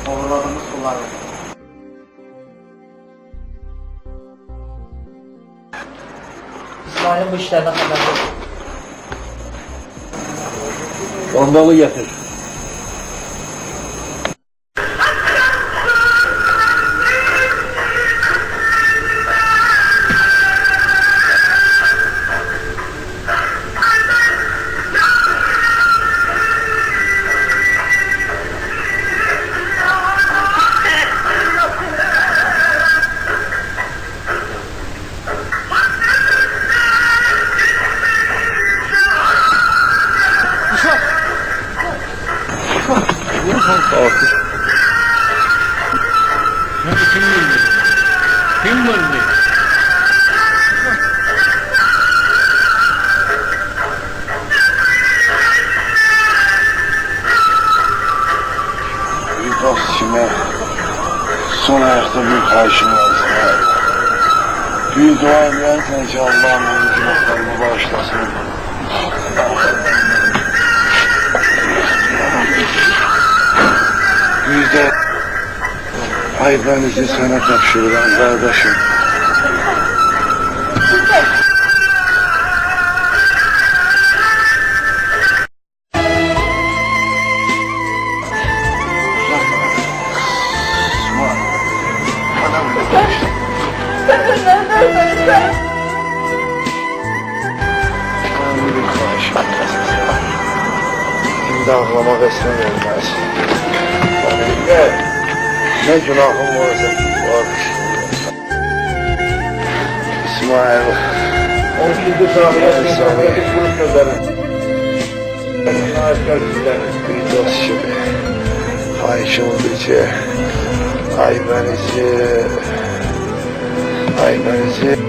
Oğurladığımız pulları. İsmail'in bu işlərdən xəbəri yox. Qandalı gətir. Kim vurdu? Kim vurdu? Bir dost kime son ayakta bir karşım var. Bir dua edersen ki Allah'ım onun günahlarını bağışlasın. Bir de hayvanınızı sana tapşırılan kardeşim. Şimdi ağlamak esnem olmaz. Ne günahım varsa var. İsmail. 12. sahiye kuruş gözlerim. Bir dost gibi. Ayşem Bıcı. Ayvenizi.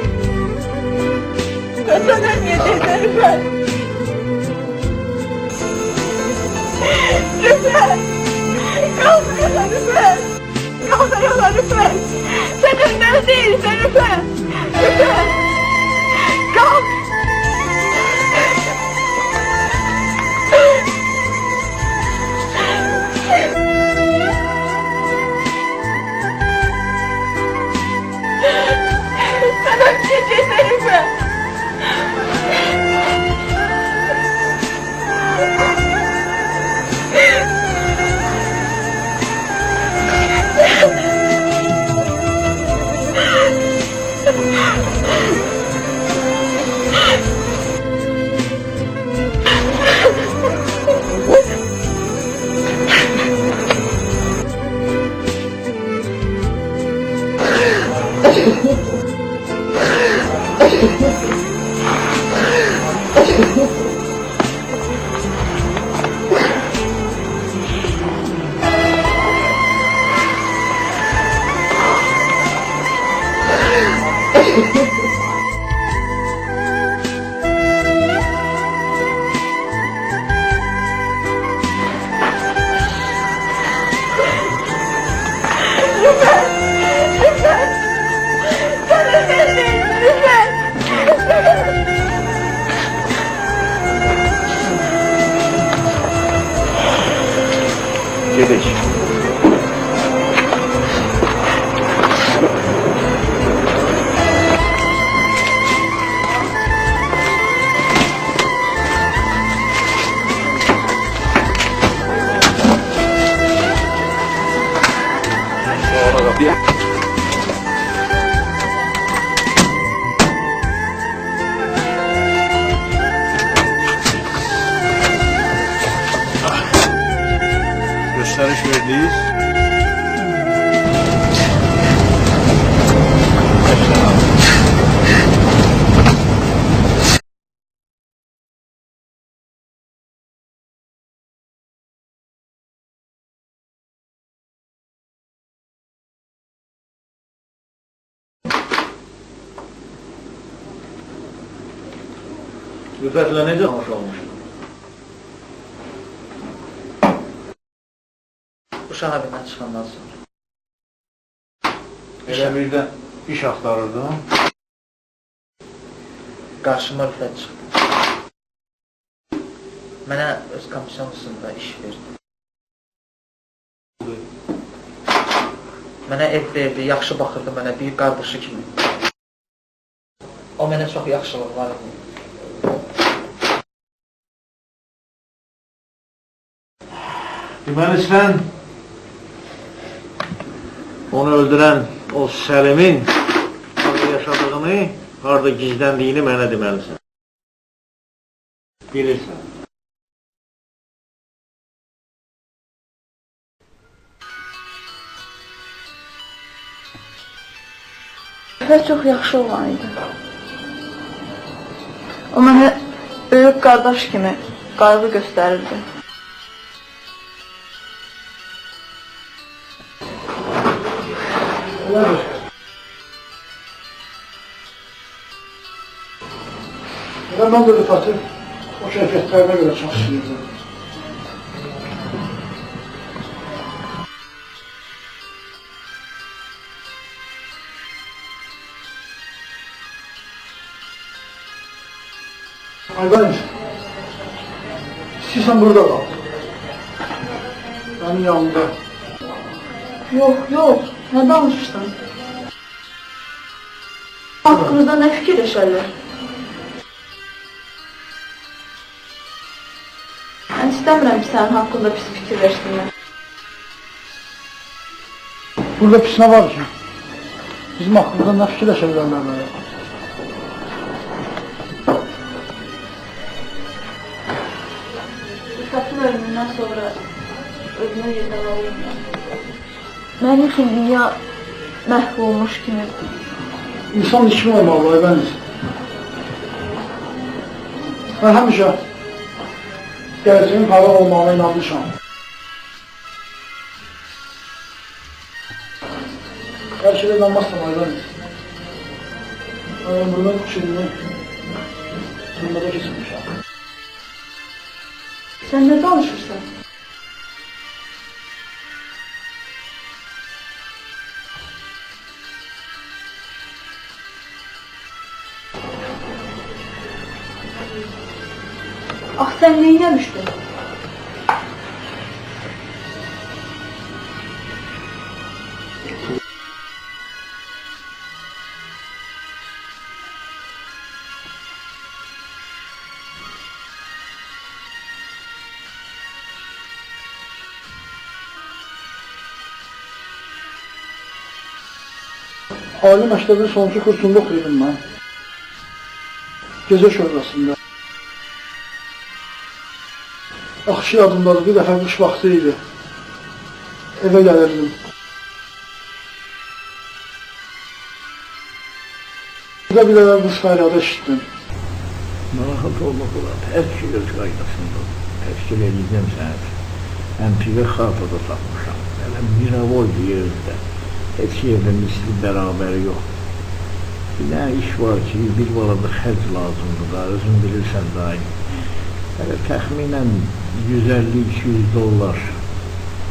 Ben sana niye şeyleri ben? Lütfen! Kaldır yana lütfen! Kaldır yana lütfen! Sen önden değilsin lütfen! Lütfen! Kalk! Sen öleceksin lütfen! Gedək. Gösteriş verdiniz. Rüfətlə necə tanış olmuş? Uşaq evindən çıxandan sonra. Elə birdən iş axtarırdın. Qarşıma Rüfət çıxdı. Mənə öz komisyonusunda iş verdi. Mənə ev verdi, yaxşı baxırdı mənə, bir qardaşı kimi. O mənə çox yaxşılıqlar edir. Deməli sən onu öldürən o Səlimin harada yaşadığını, harada gizləndiyini mənə deməlisən. Bilirsən. Rüfət çox yaxşı olan idi. O mənə böyük qardaş kimi qayğı göstərirdi. Mən də Rüfəti o keyfiyyətlərinə görə çox istəyirdim. Aydanis, istəyirsən burada qal. Mənim yanımda. Yox, yox, nə danışırsan? Haqqımızda nə fikirləşərlər? Mən istəmirəm ki, sənin haqqında pis fikirləşsinlər. Burada pis nə var ki? Bizim haqqımızda nə fikirləşərlər mənə? Rüfətin ölümündən sonra özünü yerdən alırlar. Mənim üçün dünya məhv olmuş kimi. İnsan kimi olmalı, Aybəniz. Mən həmişə gələcəyin parlaq olmağına inanmışam. Hər şeyə inanmazsam, Aybəniz. Mən ömrümün 3 ilini türmədə keçirmişəm. Sən nə danışırsan? Ah, sən neyləmişdin? Ali məktəbin sonuncu kursunda oxuyordum mən. Gecə şöbəsində. Axşı yadımdadır, bir dəfə qış vaxtı idi. Evə gəlirdim. Bir dəfə qış fəryadı eşitdim. Narahat olmaq olar. Hər şey öz qaydasında. Təşkil edəcəm sənət. Əmpiqə xatada tapmışam. Elə miravoy bir yerdə. Heç yerdə misli bərabəri yox. Bir dənə iş var ki, bir balada xərc lazımdır da, özün bilirsən daim. Hələ təxminən 150-200 dollar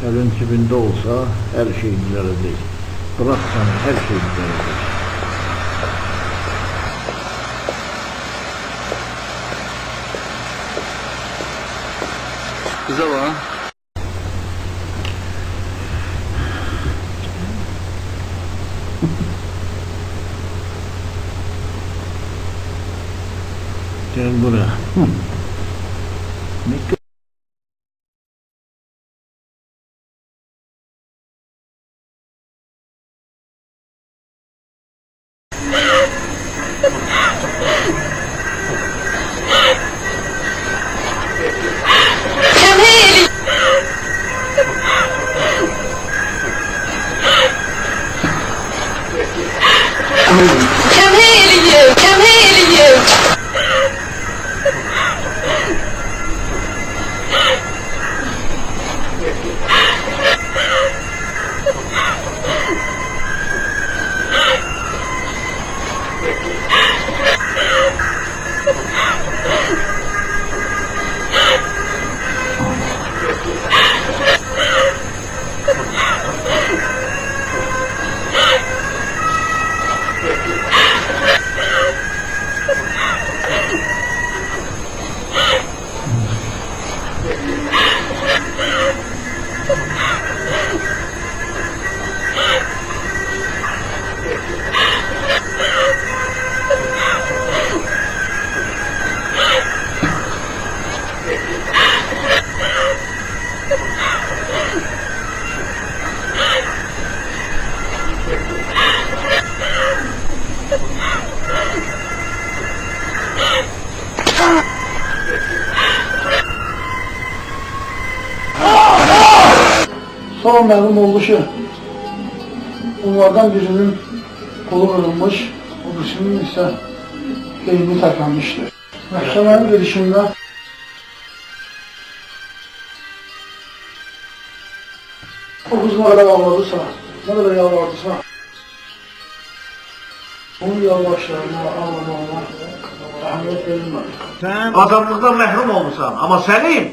əlin cibində olsa, hər şey düzələcək. Bıraksan, hər şey düzələcək. Qıza bax. Come here, you! Come here, you! Sonra məlum oldu ki, onlardan birinin kolu kırılmış, o birisinin ise beyni tərpənmişdir. Məhkəmənin gedişində o kız ne kadar ağladısa, ne kadar yalvardısa, onun yalvarışlarına, ağlamağına əhəmiyyət verilmədi. Sen adamlıktan məhrum olmuşsan ama Selim,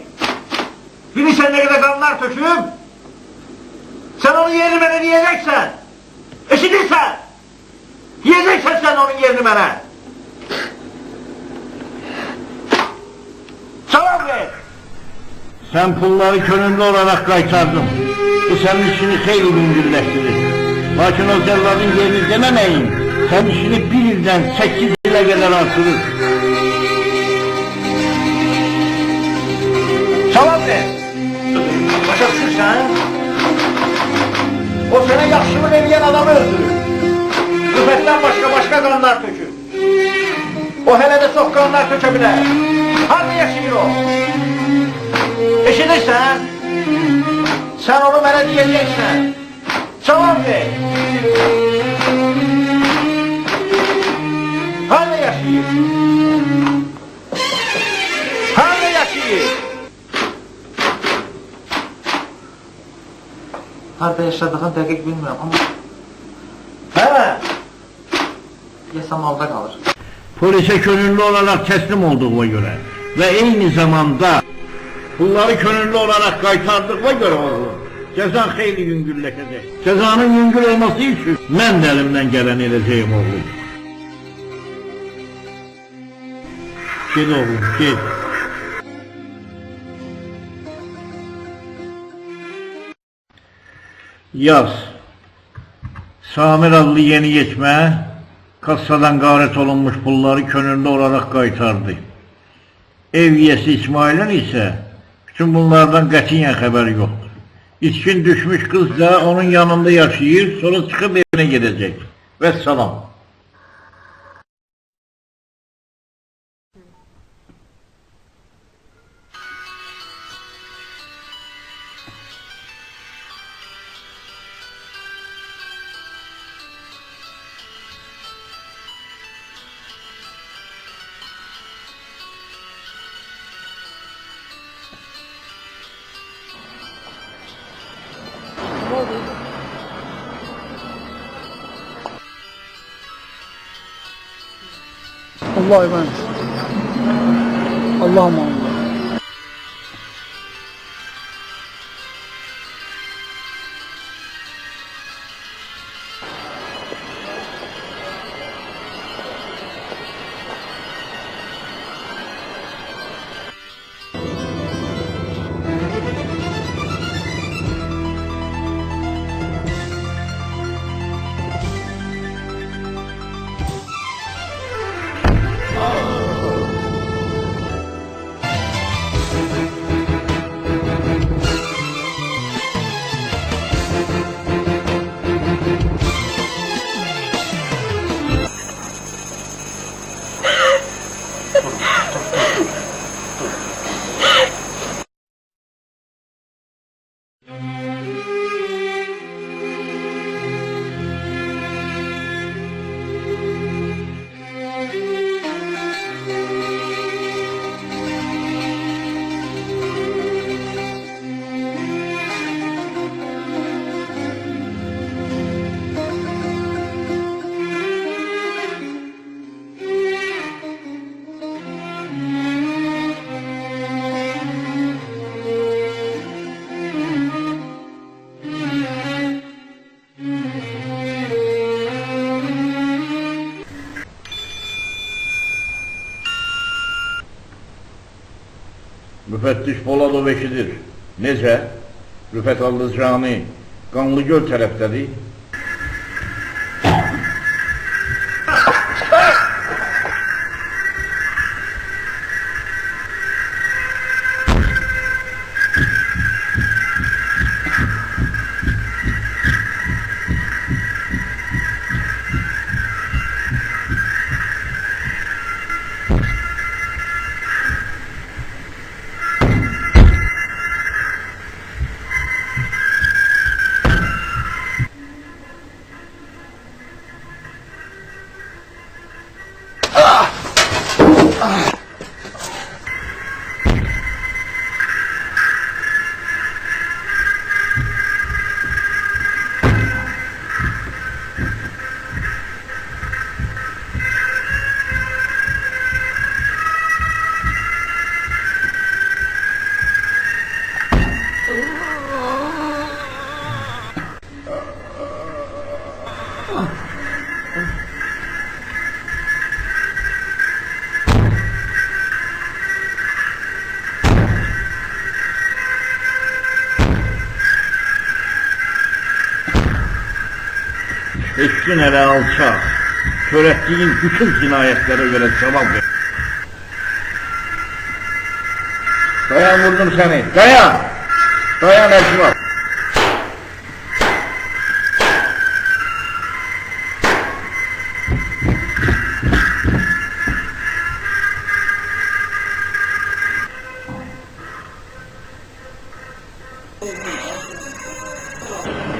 bilirsen ne kadar kanlar töküm, sen onun yerini bana diyeceksen, eşitirsen, diyeceksen sen onun yerini bana. Cevap ver. Sen pulları könüllü olarak kaytardın. Bu senin işini xeyli yüngülləşdirir. Lakin o zelladın yerini dememeyin, sen işini 1 ildən 8 ile kadar artırır. Cevap ver. Başa düşürsən? O sana yaxşılıq edən adamı öldürür. Rüfətdən başka qanlar tökür. O hələ də çox qanlar tökə bilər. Harada yaşayır o? Eşidirsən? Sen onu mənə deyəcəksən. Cavab ver. Harada yaşayır? Harada yaşayır? Harada yaşadığını dəqiq bilmirəm, amma Hə? yasam alda qalır. Polise könüllü olarak teslim olduğuna göre ve aynı zamanda bunları könüllü olarak kaytardığına göre oğlum, cezan xeyli yüngülleşecek. Cezanın yüngül olması için ben de elimden gelen edeceğim oğlum. Gel oğlum, gel. Yaz. Samir adlı yeni geçme, kassadan garet olunmuş pulları könüllü olarak kaytardı. Ev üyesi İsmail'in ise bütün bunlardan qətiyyən xəbəri yoxdur. İçkin düşmüş kız da onun yanında yaşayır, sonra çıkıp evine gidecek. Vesselam. Allah'a emanet. Allah'a emanet. Müfettiş Poladov eşidir. Necə? Rüfət Allıcani Qanlıgöl tərəfdədir. Eşkin elə alçaq, törətdiyin bütün cinayətlərə görə cavab ver. Dayan, vurdum səni, dayan! Dayan, Əşraf!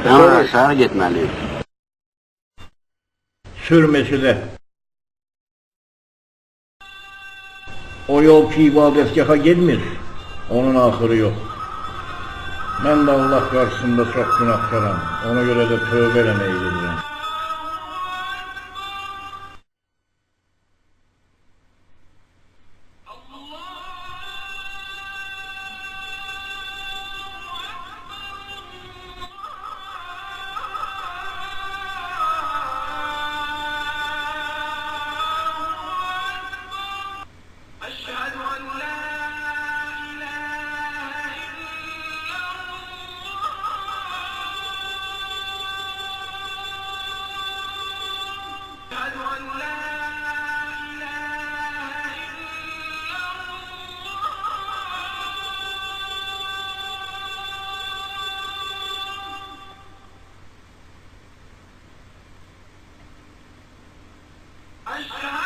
Mən aşağı getməliyim. Sürmesidə. O yol ki ibadətgaha gelmir, onun axırı yox. Mən də Allah qarşısında çox günahkaram, ona görə də tövbə eləməyi gedirəm. Aşağı